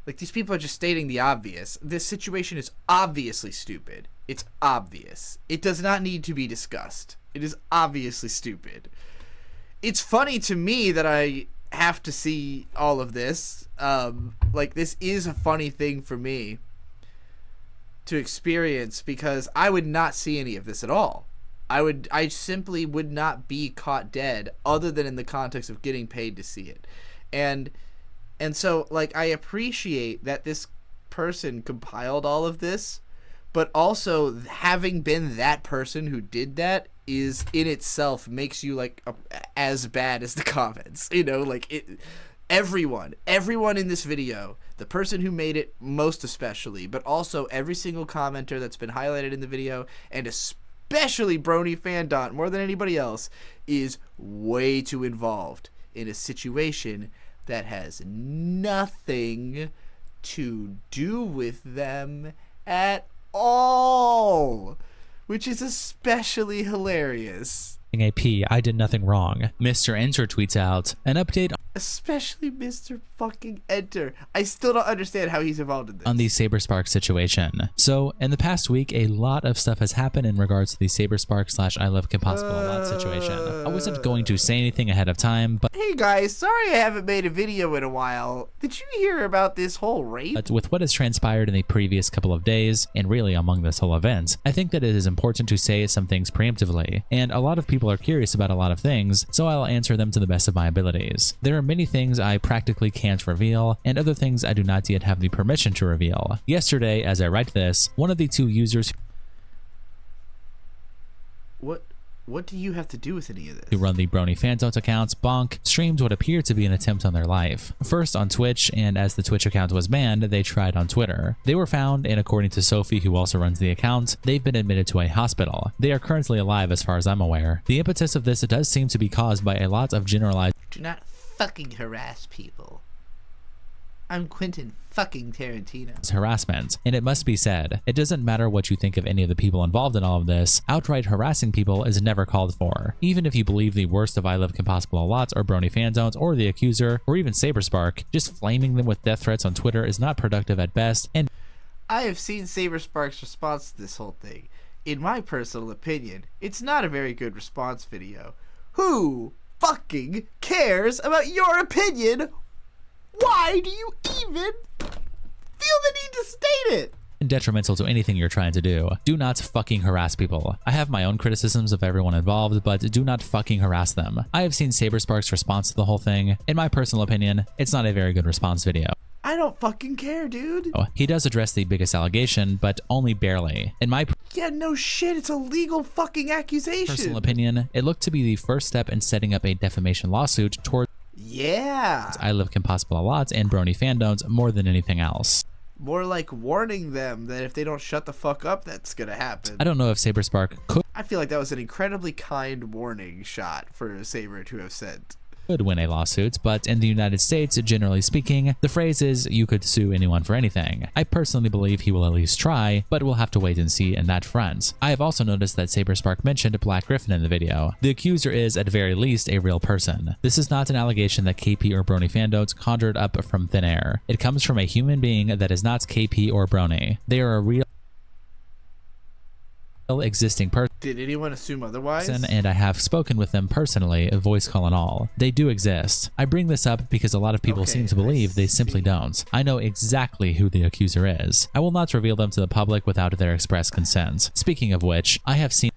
these people are just stating the obvious. This situation is obviously stupid. It's obvious. It does not need to be discussed. It is obviously stupid. It's funny to me that I have to see all of this. Like, this is a funny thing for me. to experience, because I would not see any of this at all. I simply would not be caught dead other than in the context of getting paid to see it. And so, like, I appreciate that this person compiled all of this, but also having been that person who did that is in itself makes you like as bad as the comments, you know, like everyone in this video, the person who made it most especially, but also every single commenter that's been highlighted in the video, and especially Brony FanDont more than anybody else, is way too involved in a situation that has nothing to do with them at all, which is especially hilarious. AP, I did nothing wrong. Mr. Enter tweets out an update, especially Mr. fucking Enter. I still don't understand how he's involved in this. On the SaberSpark situation. So, in the past week, a lot of stuff has happened in regards to the SaberSpark / I Love Compossible a Lot situation. I wasn't going to say anything ahead of time, but hey guys, sorry I haven't made a video in a while. Did you hear about this whole rape? But with what has transpired in the previous couple of days, and really among this whole event, I think that it is important to say some things preemptively, and a lot of people are curious about a lot of things, so I'll answer them to the best of my abilities. There are many things I practically can't reveal, and other things I do not yet have the permission to reveal. Yesterday, as I write this, one of the two users What do you have to do with any of this? Who run the Brony FanDont accounts, Bonk, streamed what appeared to be an attempt on their life. First on Twitch, and as the Twitch account was banned, they tried on Twitter. They were found, and according to Sophie, who also runs the account, they've been admitted to a hospital. They are currently alive as far as I'm aware. The impetus of this does seem to be caused by a lot of generalized do not fucking harass people. I'm Quentin fucking Tarantino. Harassment, and it must be said, it doesn't matter what you think of any of the people involved in all of this, outright harassing people is never called for. Even if you believe the worst of I Love Compossible a Lot, or Brony FanDont, or The Accuser, or even SaberSpark, just flaming them with death threats on Twitter is not productive at best, and I have seen SaberSpark's response to this whole thing. In my personal opinion, it's not a very good response video. Who fucking cares about your opinion? Why do you even feel the need to state it? Detrimental to anything you're trying to do. Do not fucking harass people. I have my own criticisms of everyone involved, but do not fucking harass them. I have seen SaberSpark's response to the whole thing. In my personal opinion, it's not a very good response video. I don't fucking care, dude. He does address the biggest allegation, but only barely. In my yeah, no shit, it's a legal fucking accusation. Personal opinion, it looked to be the first step in setting up a defamation lawsuit toward I Love Compossible a Lot and Brony FanDont more than anything else. More like warning them that if they don't shut the fuck up, that's gonna happen. I don't know if SaberSpark could. I feel like that was an incredibly kind warning shot for Saber to have sent. Could win a lawsuit, but in the United States, generally speaking, the phrase is you could sue anyone for anything. I personally believe he will at least try, but we'll have to wait and see in that front. I have also noticed that SaberSpark mentioned Black Griffin in the video. The accuser is, at very least, a real person. This is not an allegation that KP or Brony FanDont conjured up from thin air. It comes from a human being that is not KP or Brony. They are a real existing person. Did anyone assume otherwise? And I have spoken with them personally, voice call and all. They do exist. I bring this up because a lot of people seem to believe they simply don't. I know exactly who the accuser is. I will not reveal them to the public without their express consent. Speaking of which, I have seen.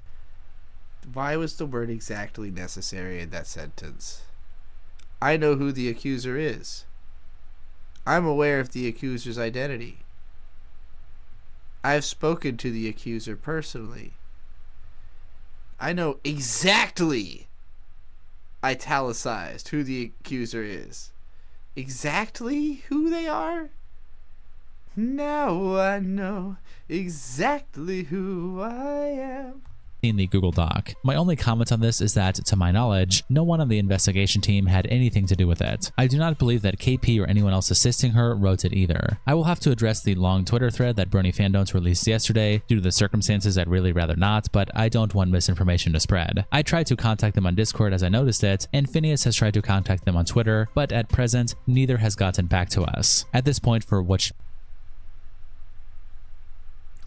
Why was the word exactly necessary in that sentence? I know who the accuser is. I'm aware of the accuser's identity. I've spoken to the accuser personally. I know exactly, italicized, who the accuser is. Exactly who they are? Now I know exactly who I am. In the Google Doc. My only comment on this is that, to my knowledge, no one on the investigation team had anything to do with it. I do not believe that KP or anyone else assisting her wrote it either. I will have to address the long Twitter thread that Brony FanDont released yesterday. Due to the circumstances, I'd really rather not, but I don't want misinformation to spread. I tried to contact them on Discord as I noticed it, and Phineas has tried to contact them on Twitter, but at present, neither has gotten back to us. At this point, for which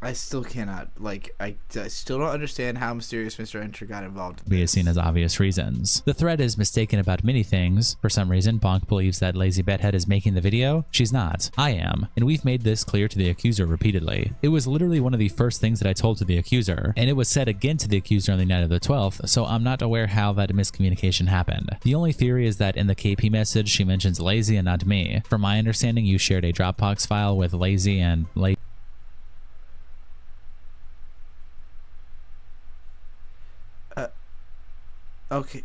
I still cannot, like, I still don't understand how Mysterious Mr. Enter got involved in be seen as obvious reasons. The thread is mistaken about many things. For some reason, Bonk believes that Lazy Bedhead is making the video. She's not. I am. And we've made this clear to the accuser repeatedly. It was literally one of the first things that I told to the accuser, and it was said again to the accuser on the night of the 12th, so I'm not aware how that miscommunication happened. The only theory is that in the KP message, she mentions Lazy and not me. From my understanding, you shared a Dropbox file with Lazy and Okay,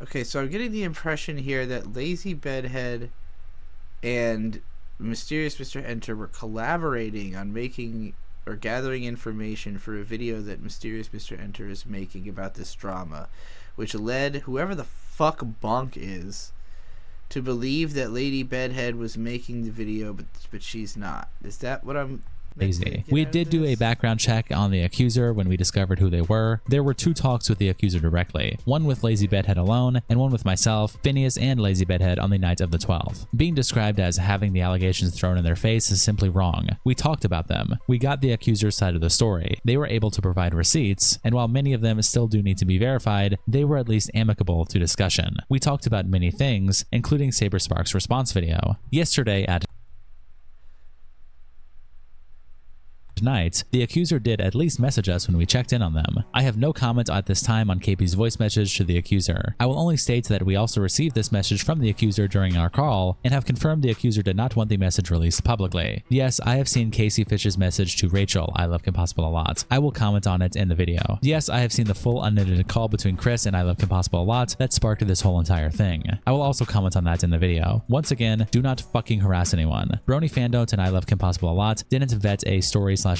okay, so I'm getting the impression here that Lazy Bedhead and Mysterious Mr. Enter were collaborating on making or gathering information for a video that Mysterious Mr. Enter is making about this drama, which led whoever the fuck Bonk is to believe that Lady Bedhead was making the video, but she's not. Is that what I'm... Lazy. We did do a background check on the accuser when we discovered who they were. There were 2 talks with the accuser directly, one with Lazy Bedhead alone, and one with myself, Phineas, and Lazy Bedhead on the night of the 12th. Being described as having the allegations thrown in their face is simply wrong. We talked about them. We got the accuser's side of the story. They were able to provide receipts, and while many of them still do need to be verified, they were at least amicable to discussion. We talked about many things, including SaberSpark's response video. Yesterday at night, the accuser did at least message us when we checked in on them. I have no comment at this time on KP's voice message to the accuser. I will only state that we also received this message from the accuser during our call and have confirmed the accuser did not want the message released publicly. Yes, I have seen Casey Fitch's message to Rachel, I Love Kim Possible a lot. I will comment on it in the video. Yes, I have seen the full unedited call between Chris and I Love Kim Possible a lot that sparked this whole entire thing. I will also comment on that in the video. Once again, do not fucking harass anyone. Brony FanDont and I Love Kim Possible a lot didn't vet a story/accuser.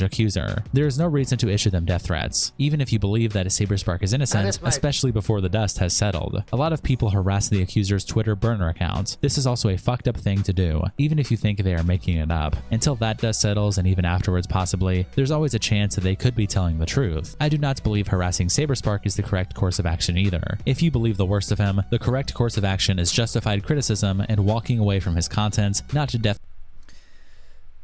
There is no reason to issue them death threats, even if you believe that SaberSpark is innocent, especially before the dust has settled. A lot of people harass the accuser's Twitter burner account. This is also a fucked up thing to do, even if you think they are making it up. Until that dust settles, and even afterwards possibly, there's always a chance that they could be telling the truth. I do not believe harassing SaberSpark is the correct course of action either. If you believe the worst of him, the correct course of action is justified criticism and walking away from his content, not to death.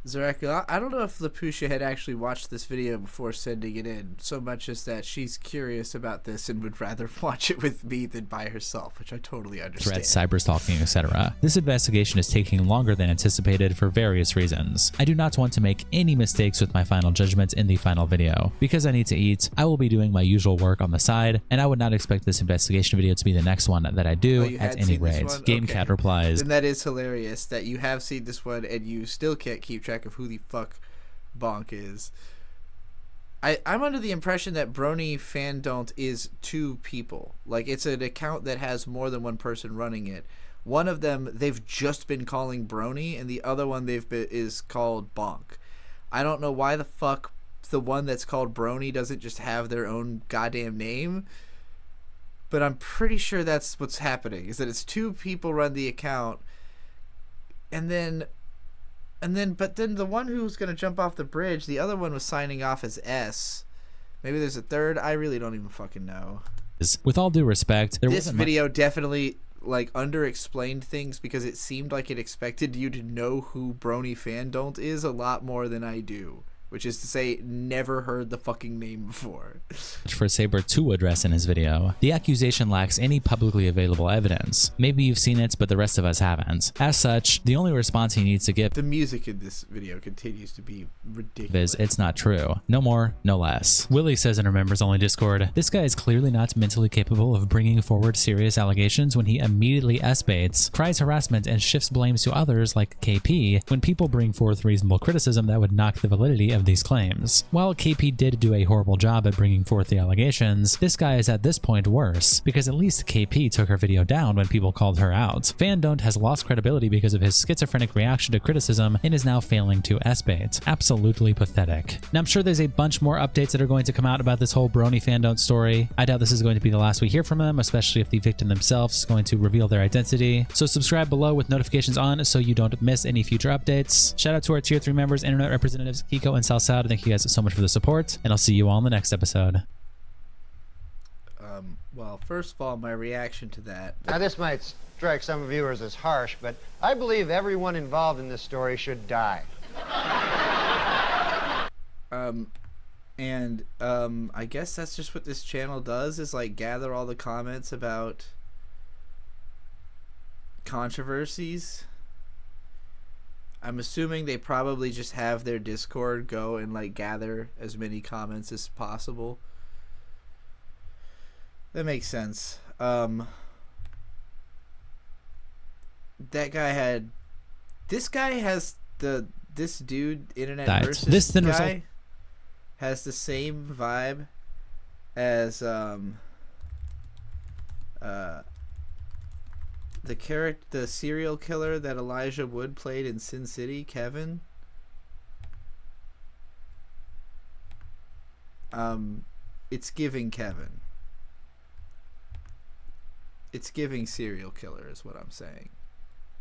Zarek, I don't know if Lapusha had actually watched this video before sending it in, so much as that she's curious about this and would rather watch it with me than by herself, which I totally understand. Threats, cyberstalking, etc. This investigation is taking longer than anticipated for various reasons. I do not want to make any mistakes with my final judgment in the final video. Because I need to eat, I will be doing my usual work on the side, and I would not expect this investigation video to be the next one that I do at any rate. GameCat replies. Then that is hilarious that you have seen this one and you still can't keep track of who the fuck Bonk is. I'm under the impression that Brony FanDont is 2 people. Like, it's an account that has more than one person running it. One of them they've just been calling Brony, and the other one is called Bonk. I don't know why the fuck the one that's called Brony doesn't just have their own goddamn name, but I'm pretty sure that's what's happening, is that it's 2 people run the account, but then the one who's going to jump off the bridge, the other one was signing off as S. Maybe there's a third. I really don't even fucking know. With all due respect, this video definitely like under-explained things because it seemed like it expected you to know who Brony FanDont is a lot more than I do. Which is to say, never heard the fucking name before. For Saber to address in his video. The accusation lacks any publicly available evidence. Maybe you've seen it, but the rest of us haven't. As such, the only response he needs to give— the music in this video continues to be ridiculous. —is it's not true. No more, no less. Willie says in her members-only Discord, this guy is clearly not mentally capable of bringing forward serious allegations when he immediately S-baits, cries harassment, and shifts blames to others like KP when people bring forth reasonable criticism that would knock the validity of these claims. While KP did do a horrible job at bringing forth the allegations, this guy is at this point worse, because at least KP took her video down when people called her out. FanDont has lost credibility because of his schizophrenic reaction to criticism and is now failing to S-bait. Absolutely pathetic. Now I'm sure there's a bunch more updates that are going to come out about this whole Brony FanDont story. I doubt this is going to be the last we hear from them, especially if the victim themselves is going to reveal their identity. So subscribe below with notifications on so you don't miss any future updates. Shout out to our tier 3 members, internet representatives Kiko and Salsad. Thank you guys so much for the support, and I'll see you all in the next episode. Well, first of all, my reaction to that— now this might strike some viewers as harsh, but I believe everyone involved in this story should die. I guess that's just what this channel does, is like gather all the comments about controversies. I'm assuming they probably just have their Discord go and like gather as many comments as possible. That makes sense. That guy had, this guy has this dude, Internet Versus this then guy has the same vibe as the serial killer that Elijah Wood played in Sin City, Kevin. It's giving Kevin. It's giving serial killer is what I'm saying.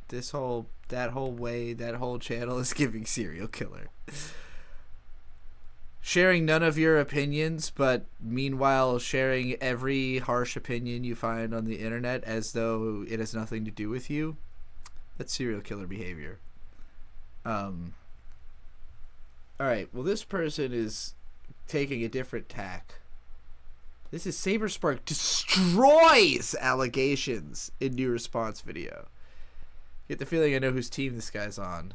That whole channel is giving serial killer. Sharing none of your opinions, but meanwhile sharing every harsh opinion you find on the internet as though it has nothing to do with you. That's serial killer behavior. Alright, well, this person is taking a different tack. This is SaberSpark destroys allegations in new response video. Get the feeling I know whose team this guy's on.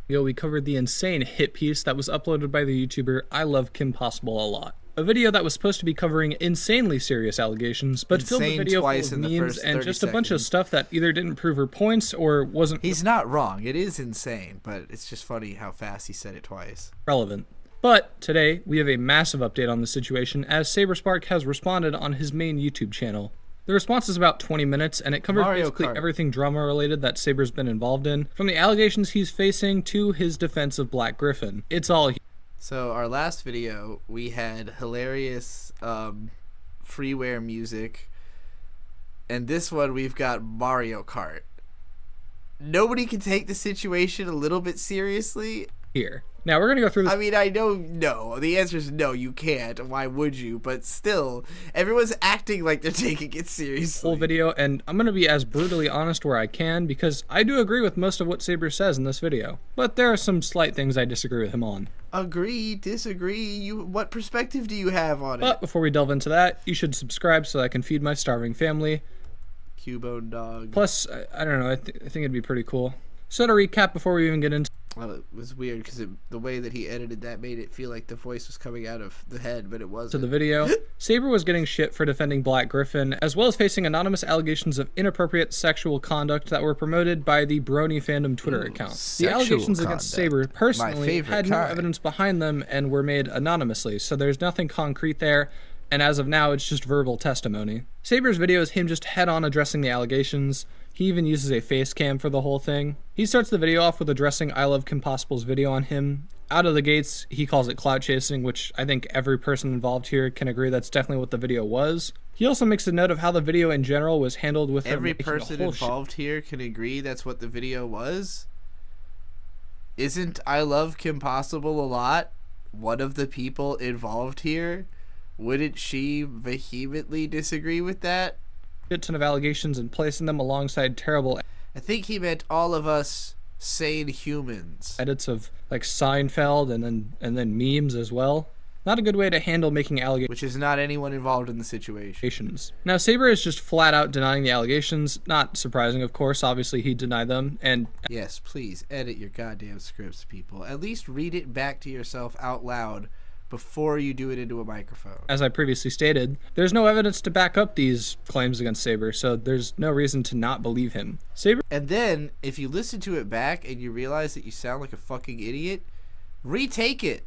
We covered the insane hit piece that was uploaded by the YouTuber I Love Kim Possible a Lot. A video that was supposed to be covering insanely serious allegations, but filled the video full of memes and just a bunch of stuff that either didn't prove her points or wasn't... He's not wrong. It is insane, but it's just funny how fast he said it twice. ...relevant. But today, we have a massive update on the situation as SaberSpark has responded on his main YouTube channel. The response is about 20 minutes, and it covers basically everything drama-related that Saber's been involved in, from the allegations he's facing to his defense of Black Griffin. It's all... So our last video, we had hilarious freeware music, and this one we've got Mario Kart. Nobody can take the situation a little bit seriously. Here. Now we're gonna go through this. I mean, I know no. The answer is no, you can't. Why would you? But still, everyone's acting like they're taking it seriously. Full video, and I'm gonna be as brutally honest where I can because I do agree with most of what Saber says in this video, but there are some slight things I disagree with him on. Agree, disagree. What perspective do you have on it? But before we delve into that, you should subscribe so I can feed my starving family. Cubone dog. Plus, I don't know. I think it'd be pretty cool. So to recap before we even get into... Well, it was weird because the way that he edited that made it feel like the voice was coming out of the head, but it wasn't. To the video, Saber was getting shit for defending Black Griffin, as well as facing anonymous allegations of inappropriate sexual conduct that were promoted by the Brony FanDont Twitter account. The allegations against Saber personally had no evidence behind them and were made anonymously, so there's nothing concrete there, and as of now, it's just verbal testimony. Saber's video is him just head-on addressing the allegations. He even uses a face cam for the whole thing. He starts the video off with addressing I Love Kim Possible's video on him. Out of the gates, he calls it clout chasing, which I think every person involved here can agree that's definitely what the video was. He also makes a note of how the video in general was handled with every person involved here can agree that's what the video was. Isn't I Love Kim Possible a Lot one of the people involved here? Wouldn't she vehemently disagree with that? Ton of allegations and placing them alongside terrible... I think he meant all of us sane humans. Edits of like Seinfeld and then memes as well. Not a good way to handle making allegations. Which is not anyone involved in the situation. Now Saber is just flat out denying the allegations. Not surprising, of course. Obviously he denied them. And yes, please edit your goddamn scripts, people. At least read it back to yourself out loud before you do it into a microphone. As I previously stated, there's no evidence to back up these claims against Saber, so there's no reason to not believe him. Saber. And then, if you listen to it back and you realize that you sound like a fucking idiot, retake it.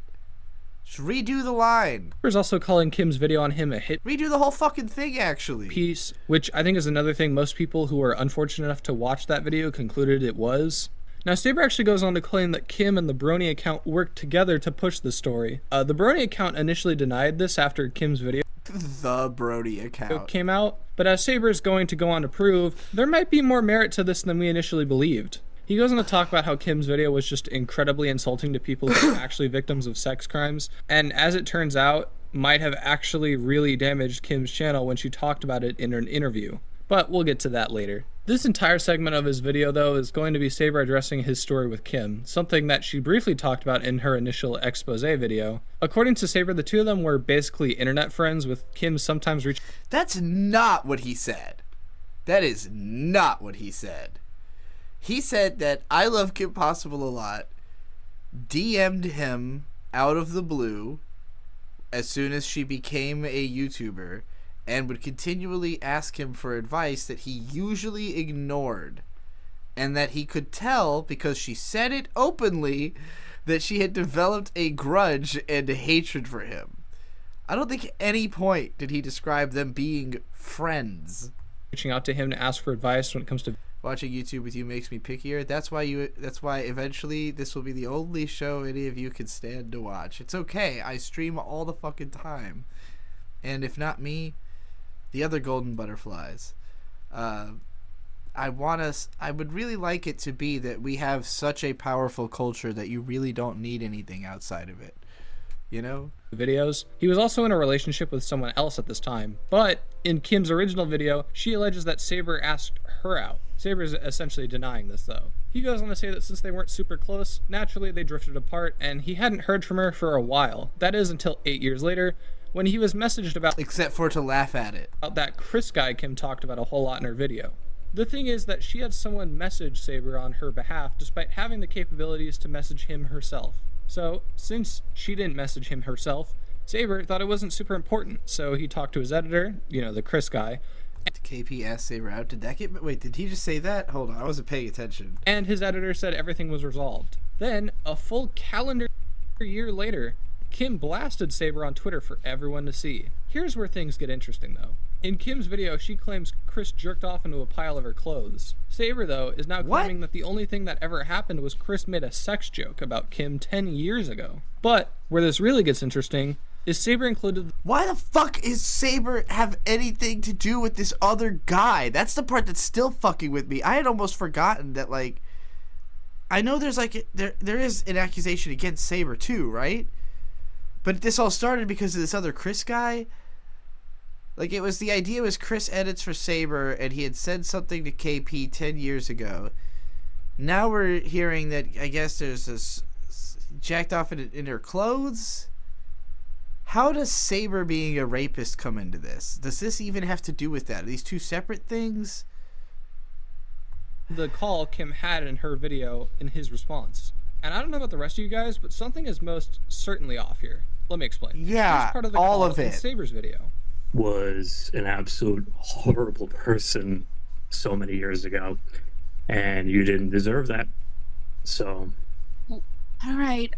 Just redo the line. Saber's also calling Kim's video on him a hit. Redo the whole fucking thing, actually. Piece, which I think is another thing most people who were unfortunate enough to watch that video concluded it was. Now, Saber actually goes on to claim that Kim and the Brony account worked together to push the story. The Brony account initially denied this after Kim's video the Brony account came out, but as Saber is going to go on to prove, there might be more merit to this than we initially believed. He goes on to talk about how Kim's video was just incredibly insulting to people who are actually victims of sex crimes, and as it turns out, might have actually really damaged Kim's channel when she talked about it in an interview. But we'll get to that later. This entire segment of his video, though, is going to be Saber addressing his story with Kim, something that she briefly talked about in her initial expose video. According to Saber, the two of them were basically internet friends, with Kim sometimes reaching... That's not what he said. That is not what he said. He said that I love Kim Possible a lot, DM'd him out of the blue as soon as she became a YouTuber, and would continually ask him for advice that he usually ignored, and that he could tell, because she said it openly, that she had developed a grudge and hatred for him. I don't think at any point did he describe them being friends. Reaching out to him to ask for advice when it comes to watching YouTube with you makes me pickier. That's why eventually this will be the only show any of you can stand to watch. It's okay. I stream all the fucking time. And if not me, the other golden butterflies. I would really like it to be that we have such a powerful culture that you really don't need anything outside of it. You know? Videos. He was also in a relationship with someone else at this time, but in Kim's original video, she alleges that Saber asked her out. Saber is essentially denying this, though. He goes on to say that since they weren't super close, naturally they drifted apart, and he hadn't heard from her for a while. That is until 8 years later, when he was messaged about... except for to laugh at it. ...about that Chris guy Kim talked about a whole lot in her video. The thing is that she had someone message Saber on her behalf, despite having the capabilities to message him herself. So, since she didn't message him herself, Saber thought it wasn't super important, so he talked to his editor, the Chris guy. KP asked Saber out. Wait, did he just say that? Hold on, I wasn't paying attention. And his editor said everything was resolved. Then, a full calendar year later, Kim blasted Saber on Twitter for everyone to see. Here's where things get interesting, though. In Kim's video, she claims Chris jerked off into a pile of her clothes. Saber, though, is now claiming that the only thing that ever happened was Chris made a sex joke about Kim 10 years ago. But, where this really gets interesting, is Saber included... Why the fuck is Saber have anything to do with this other guy? That's the part that's still fucking with me. I had almost forgotten that, like... I know there's, like... There is an accusation against Saber, too, right? But this all started because of this other Chris guy... Like, the idea was Chris edits for Saber, and he had said something to KP 10 years ago. Now we're hearing that, I guess, there's this jacked off in her clothes? How does Saber being a rapist come into this? Does this even have to do with that? Are these two separate things? The call Kim had in her video in his response. And I don't know about the rest of you guys, but something is most certainly off here. Let me explain. Yeah, part of the all call of it. In Saber's video. Was an absolute horrible person so many years ago, and you didn't deserve that. So all right,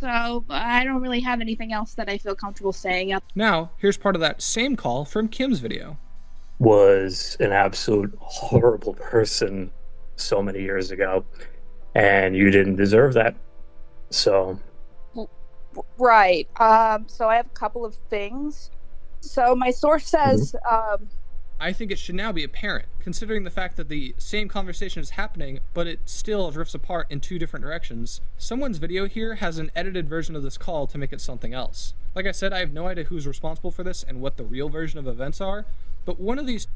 so I don't really have anything else that I feel comfortable saying. Now here's part of that same call from Kim's video. Was an absolute horrible person so many years ago, and you didn't deserve that. So right, so I have a couple of things. So my source says... I think it should now be apparent, considering the fact that the same conversation is happening, but it still drifts apart in two different directions. Someone's video here has an edited version of this call to make it something else. Like I said, I have no idea who's responsible for this and what the real version of events are, but one of these...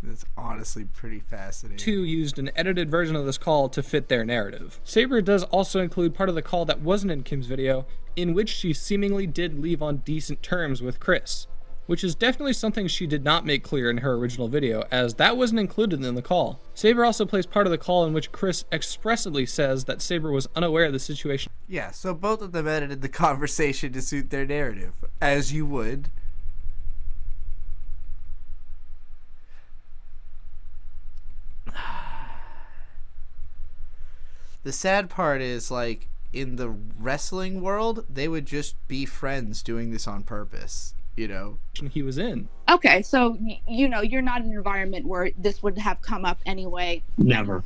That's honestly pretty fascinating. Two used an edited version of this call to fit their narrative. Saber does also include part of the call that wasn't in Kim's video, in which she seemingly did leave on decent terms with Chris. Which is definitely something she did not make clear in her original video, as that wasn't included in the call. Saber also plays part of the call in which Chris expressly says that Saber was unaware of the situation. Yeah, so both of them edited the conversation to suit their narrative, as you would. The sad part is, like, in the wrestling world, they would just be friends doing this on purpose. He was in. Okay, so you're not in an environment where this would have come up anyway. Never.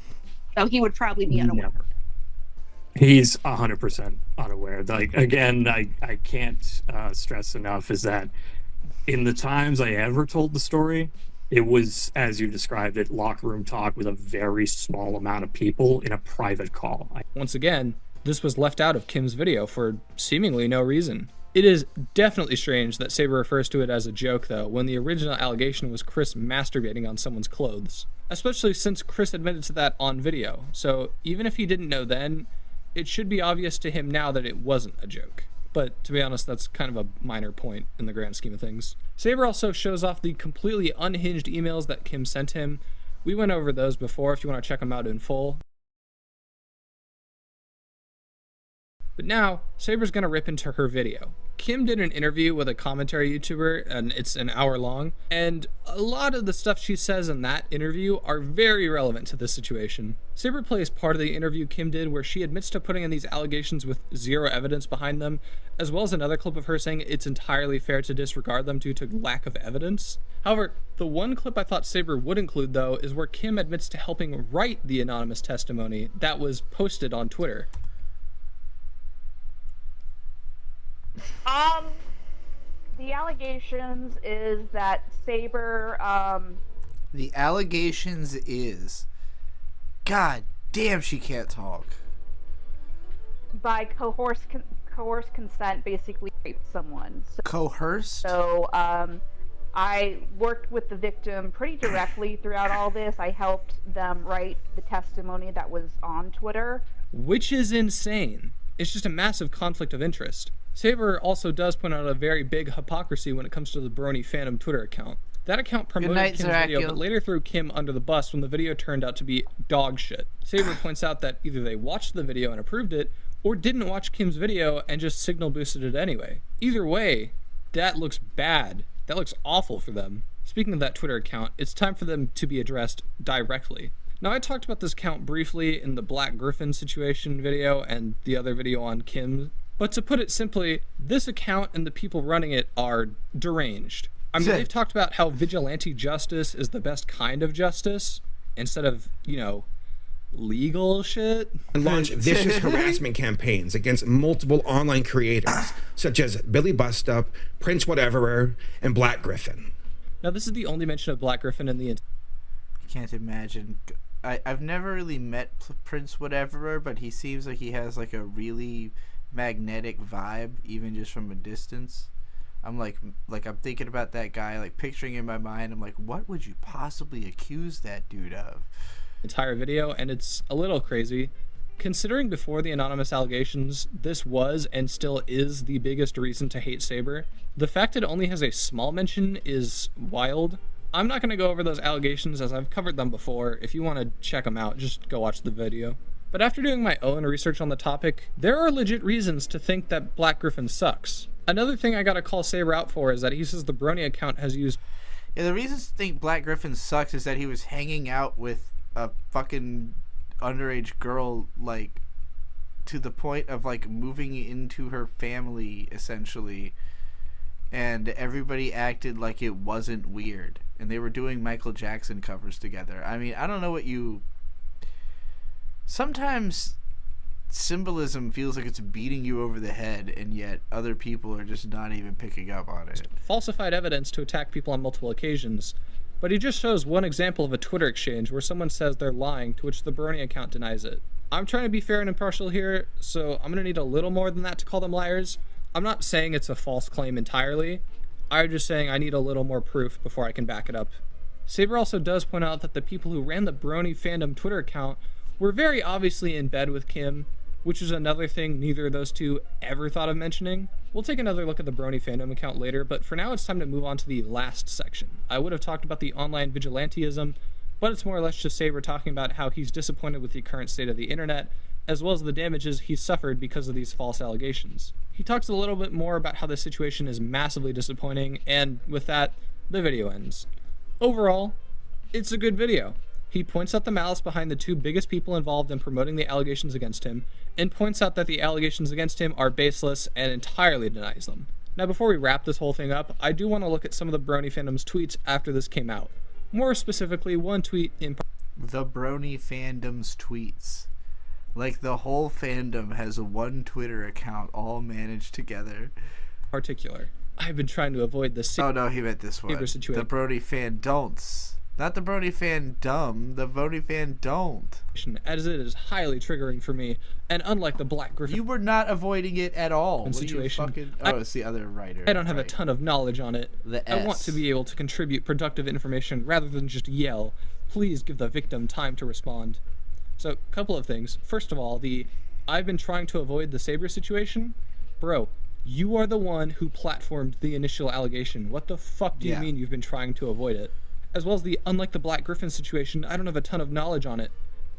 So he would probably be unaware. Never. He's 100% unaware. Like, again, I can't stress enough is that in the times I ever told the story, it was, as you described it, locker room talk with a very small amount of people in a private call. Once again, this was left out of Kim's video for seemingly no reason. It is definitely strange that Saber refers to it as a joke, though, when the original allegation was Chris masturbating on someone's clothes. Especially since Chris admitted to that on video. So even if he didn't know then, it should be obvious to him now that it wasn't a joke. But to be honest, that's kind of a minor point in the grand scheme of things. Saber also shows off the completely unhinged emails that Kim sent him. We went over those before if you want to check them out in full. But now, Saber's gonna rip into her video. Kim did an interview with a commentary YouTuber, and it's an hour long, and a lot of the stuff she says in that interview are very relevant to this situation. Saber plays part of the interview Kim did where she admits to putting in these allegations with zero evidence behind them, as well as another clip of her saying it's entirely fair to disregard them due to lack of evidence. However, the one clip I thought Saber would include, though, is where Kim admits to helping write the anonymous testimony that was posted on Twitter. The allegations is that Saber, The allegations is... God damn, she can't talk. By coerced consent, basically raped someone. Coerced? So, I worked with the victim pretty directly throughout all this. I helped them write the testimony that was on Twitter. Which is insane. It's just a massive conflict of interest. Saber also does point out a very big hypocrisy when it comes to the Brony FanDont Twitter account. That account promoted Kim's video, but later threw Kim under the bus when the video turned out to be dog shit. Saber points out that either they watched the video and approved it, or didn't watch Kim's video and just signal boosted it anyway. Either way, that looks bad. That looks awful for them. Speaking of that Twitter account, it's time for them to be addressed directly. Now, I talked about this account briefly in the Black Griffin situation video and the other video on Kim, but to put it simply, this account and the people running it are deranged. I mean, they've talked about how vigilante justice is the best kind of justice instead of, legal shit. And launch vicious harassment campaigns against multiple online creators, such as Billy Bustup, Prince Whateverer, and Black Griffin. Now, this is the only mention of Black Griffin in the... I can't imagine... I've never really met Prince Whateverer, but he seems like he has like a really magnetic vibe, even just from a distance. I'm like I'm thinking about that guy, like picturing in my mind. I'm like, what would you possibly accuse that dude of? Entire video, and it's a little crazy. Considering before the anonymous allegations, this was and still is the biggest reason to hate Saber, the fact it only has a small mention is wild. I'm not going to go over those allegations as I've covered them before. If you want to check them out, just go watch the video. But after doing my own research on the topic, there are legit reasons to think that Black Griffin sucks. Another thing I gotta call Saber out for is that he says the Brony account has used... Yeah, the reasons to think Black Griffin sucks is that he was hanging out with a fucking underage girl, like, to the point of, like, moving into her family, essentially. And everybody acted like it wasn't weird. And they were doing Michael Jackson covers together. I mean, I don't know what you... Sometimes symbolism feels like it's beating you over the head, and yet other people are just not even picking up on it. Falsified evidence to attack people on multiple occasions. But he just shows one example of a Twitter exchange where someone says they're lying, to which the Brony account denies it. I'm trying to be fair and impartial here, so I'm going to need a little more than that to call them liars. I'm not saying it's a false claim entirely. I'm just saying I need a little more proof before I can back it up. Saber also does point out that the people who ran the Brony FanDont Twitter account were very obviously in bed with Kim, which is another thing neither of those two ever thought of mentioning. We'll take another look at the Brony FanDont account later, but for now it's time to move on to the last section. I would have talked about the online vigilantism, but it's more or less just Saber talking about how he's disappointed with the current state of the internet, as well as the damages he's suffered because of these false allegations. He talks a little bit more about how the situation is massively disappointing, and with that, the video ends. Overall, it's a good video. He points out the malice behind the two biggest people involved in promoting the allegations against him, and points out that the allegations against him are baseless and entirely denies them. Now, before we wrap this whole thing up, I do want to look at some of the Brony FanDom's tweets after this came out. More specifically, one tweet in... The Brony FanDom's tweets. Like the whole fandom has one Twitter account all managed together. Particular. I've been trying to avoid this... Oh no, he meant this one. Situation. The Brony FanDonts Not the Brony FanDumb, the Brony FanDont. As it is highly triggering for me, and unlike the Black Griffin, you were not avoiding it at all. Situation. It's the other writer. I don't have a ton of knowledge on it. I want to be able to contribute productive information rather than just yell. Please give the victim time to respond. So, a couple of things. First of all, I've been trying to avoid the Saber situation. Bro, you are the one who platformed the initial allegation. What the fuck do you mean you've been trying to avoid it? As well as unlike the Black Griffin situation, I don't have a ton of knowledge on it.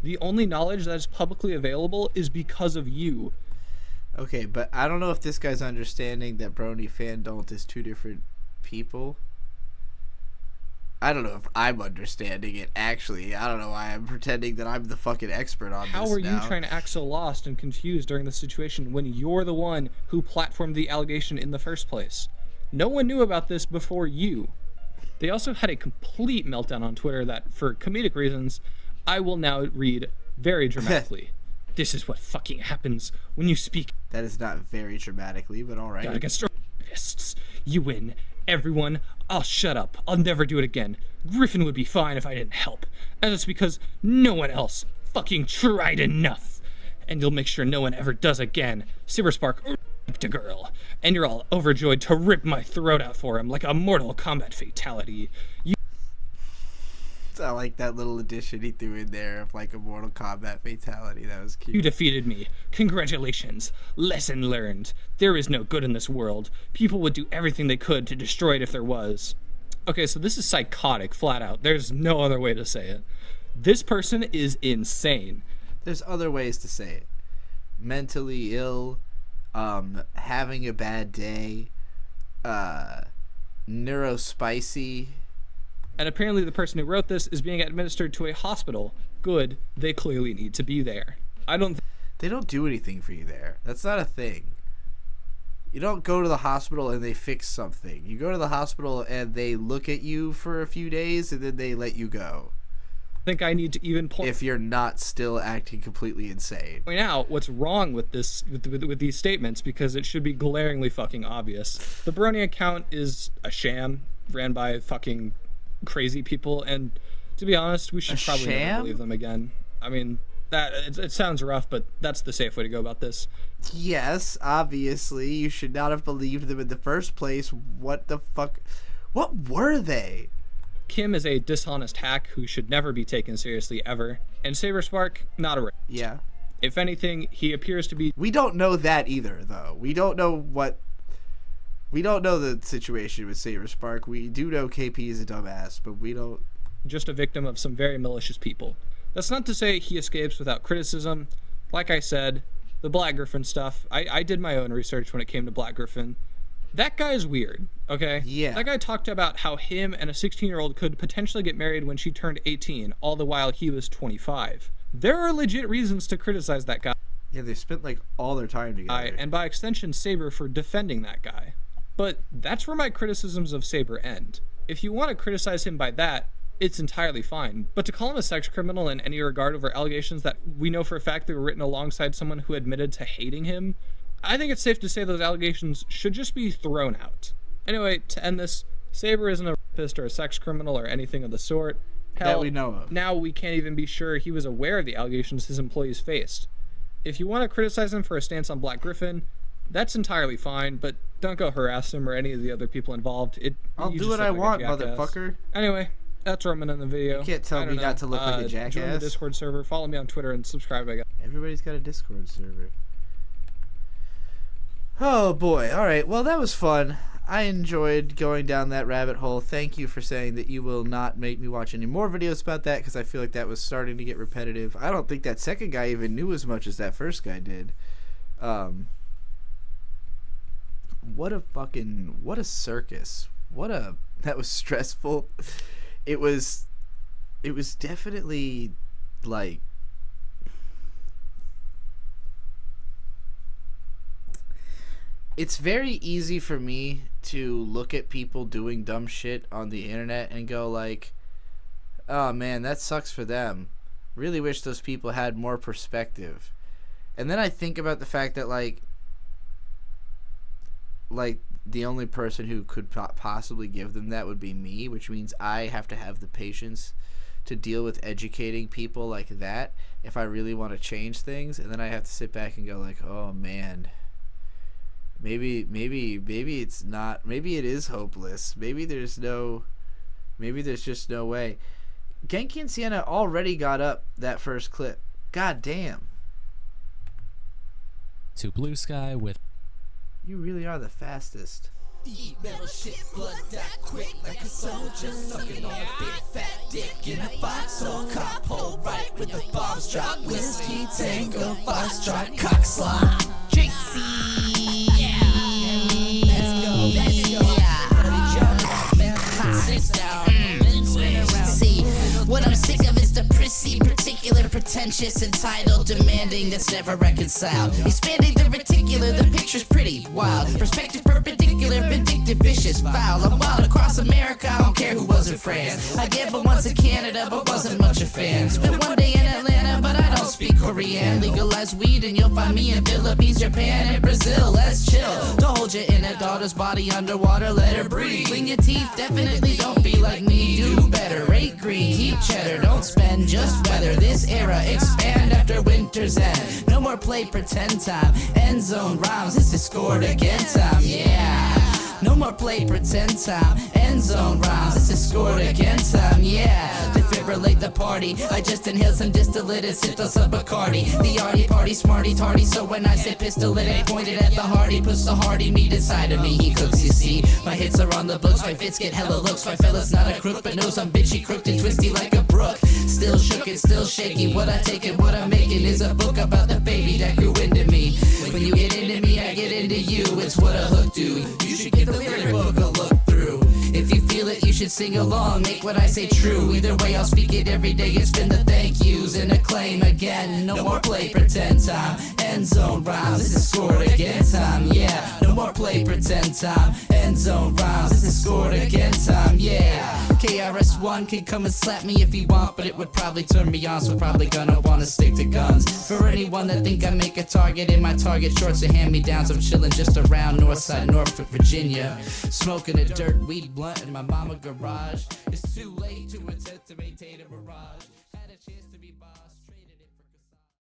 The only knowledge that is publicly available is because of you. Okay, but I don't know if this guy's understanding that Brony FanDont is two different people. I don't know if I'm understanding it, actually. I don't know why I'm pretending that I'm the fucking expert on this now. How are you trying to act so lost and confused during the situation when you're the one who platformed the allegation in the first place? No one knew about this before you. They also had a complete meltdown on Twitter that, for comedic reasons, I will now read very dramatically. This is what fucking happens when you speak. That is not very dramatically, but alright. God against rapists. You win. Everyone, I'll shut up. I'll never do it again. Griffin would be fine if I didn't help. And it's because no one else fucking tried enough. And you'll make sure no one ever does again. SaberSpark raped a girl. And you're all overjoyed to rip my throat out for him like a Mortal Kombat fatality. I like that little addition he threw in there of like a Mortal Kombat fatality. That was cute. You defeated me. Congratulations. Lesson learned. There is no good in this world. People would do everything they could to destroy it if there was. Okay, so this is psychotic, flat out. There's no other way to say it. This person is insane. There's other ways to say it. Mentally ill, having a bad day, neurospicy. And apparently the person who wrote this is being administered to a hospital. Good, they clearly need to be there. They don't do anything for you there. That's not a thing. You don't go to the hospital and they fix something. You go to the hospital and they look at you for a few days and then they let you go. I think I need to even point, if you're not still acting completely insane, point out what's wrong with this with these statements, because it should be glaringly fucking obvious. The Brony account is a sham ran by fucking crazy people, and to be honest, we should probably never believe them again. I mean, that it sounds rough, but that's the safe way to go about this. Yes, obviously, you should not have believed them in the first place. What the fuck? What were they? Kim is a dishonest hack who should never be taken seriously ever, and SaberSpark, not a rapist. Yeah. If anything, he appears to be... We don't know that either, though. We don't know the situation with SaberSpark. We do know KP is a dumbass, but we don't... Just a victim of some very malicious people. That's not to say he escapes without criticism. Like I said, the Black Griffin stuff, I did my own research when it came to Black Griffin. That guy is weird, okay? Yeah. That guy talked about how him and a 16-year-old could potentially get married when she turned 18, all the while he was 25. There are legit reasons to criticize that guy. Yeah, they spent like all their time together. And by extension, Saber for defending that guy. But that's where my criticisms of Saber end. If you want to criticize him by that, it's entirely fine. But to call him a sex criminal in any regard over allegations that we know for a fact they were written alongside someone who admitted to hating him, I think it's safe to say those allegations should just be thrown out. Anyway, to end this, Saber isn't a rapist or a sex criminal or anything of the sort. Hell, that we know of. Now we can't even be sure he was aware of the allegations his employees faced. If you want to criticize him for a stance on Black Griffin, that's entirely fine, but don't go harass him or any of the other people involved. I'll do what I want, motherfucker. Anyway, that's Roman in the video. You can't tell me not to look like a jackass. Join the Discord server, follow me on Twitter, and subscribe, I guess. Everybody's got a Discord server. Oh boy, alright, well that was fun. I enjoyed going down that rabbit hole. Thank you for saying that you will not make me watch any more videos about that, because I feel like that was starting to get repetitive. I don't think that second guy even knew as much as that first guy did. What a circus. That was stressful. It was definitely like, it's very easy for me to look at people doing dumb shit on the internet and go like, oh man, that sucks for them. Really wish those people had more perspective. And then I think about the fact that like the only person who could possibly give them that would be me, which means I have to have the patience to deal with educating people like that if I really want to change things. And then I have to sit back and go like, oh man, maybe it's not, maybe it is hopeless. Maybe there's just no way. Genki and Sienna already got up that first clip. God damn. To Blue Sky with You really are the fastest. Eat metal shit, blood that quick like a soldier, sucking on a big fat dick in a foxhole, cop hole right with the bombs drop, whiskey tango, foxtrot, cock slot, Trixie, yeah, let's go, sit down, see, what I'm sick of is the prissy, particular, pretentious, entitled, demanding, that's never reconciled, expanding the reticular, the picture's pretty wild, perspective perpendicular, vindictive, vicious, foul, I'm wild across America, I don't care who was in France, I gambled once in Canada, but wasn't much a fan, spent one day in Atlanta, but I don't speak Korean, legalize weed and you'll find me in Philippines, Japan, and Brazil, let's chill, don't hold your inner daughter's body underwater, let her breathe, clean your teeth, definitely don't be like me, do better, rate green, keep cheddar, don't spend, just weather this era, expand after winter's end, no more play pretend time, end zone rhymes, this is scored again time, yeah. No more play pretend time, end zone rhymes, this is scored again time, yeah. Defibrillate the party, I just inhaled some distillate and sipped on some Bacardi. The arty party, smarty tardy, so when I say pistol it ain't pointed at the hardy, puts the hardy meat inside of me, he cooks, you see. My hits are on the books, my fits get hella looks, my fella's not a crook, but knows I'm bitchy, crooked and twisty like a brook. Still shook and still shaky, what I take and what I'm making is a book about the baby that grew into me. When you get into me, I get into you, it's what a hook do. You should get the lyric book a look through. If you feel it, you should sing along, make what I say true. Either way, I'll speak it every day and spin the thank yous and acclaim again. No more play pretend time, end zone rhymes, this is scored again time, yeah. No more play pretend time, end zone rhymes, this is scored again time, yeah. KRS-One can come and slap me if he want, but it would probably turn me on, so probably gonna wanna stick to guns. For anyone that think I make a target in my target shorts and hand-me-downs, I'm chilling just around Northside, Norfolk, Virginia, smoking a dirt weed blunt in my mama garage. It's too late to attempt to maintain a mirage. Had a chance to be boss.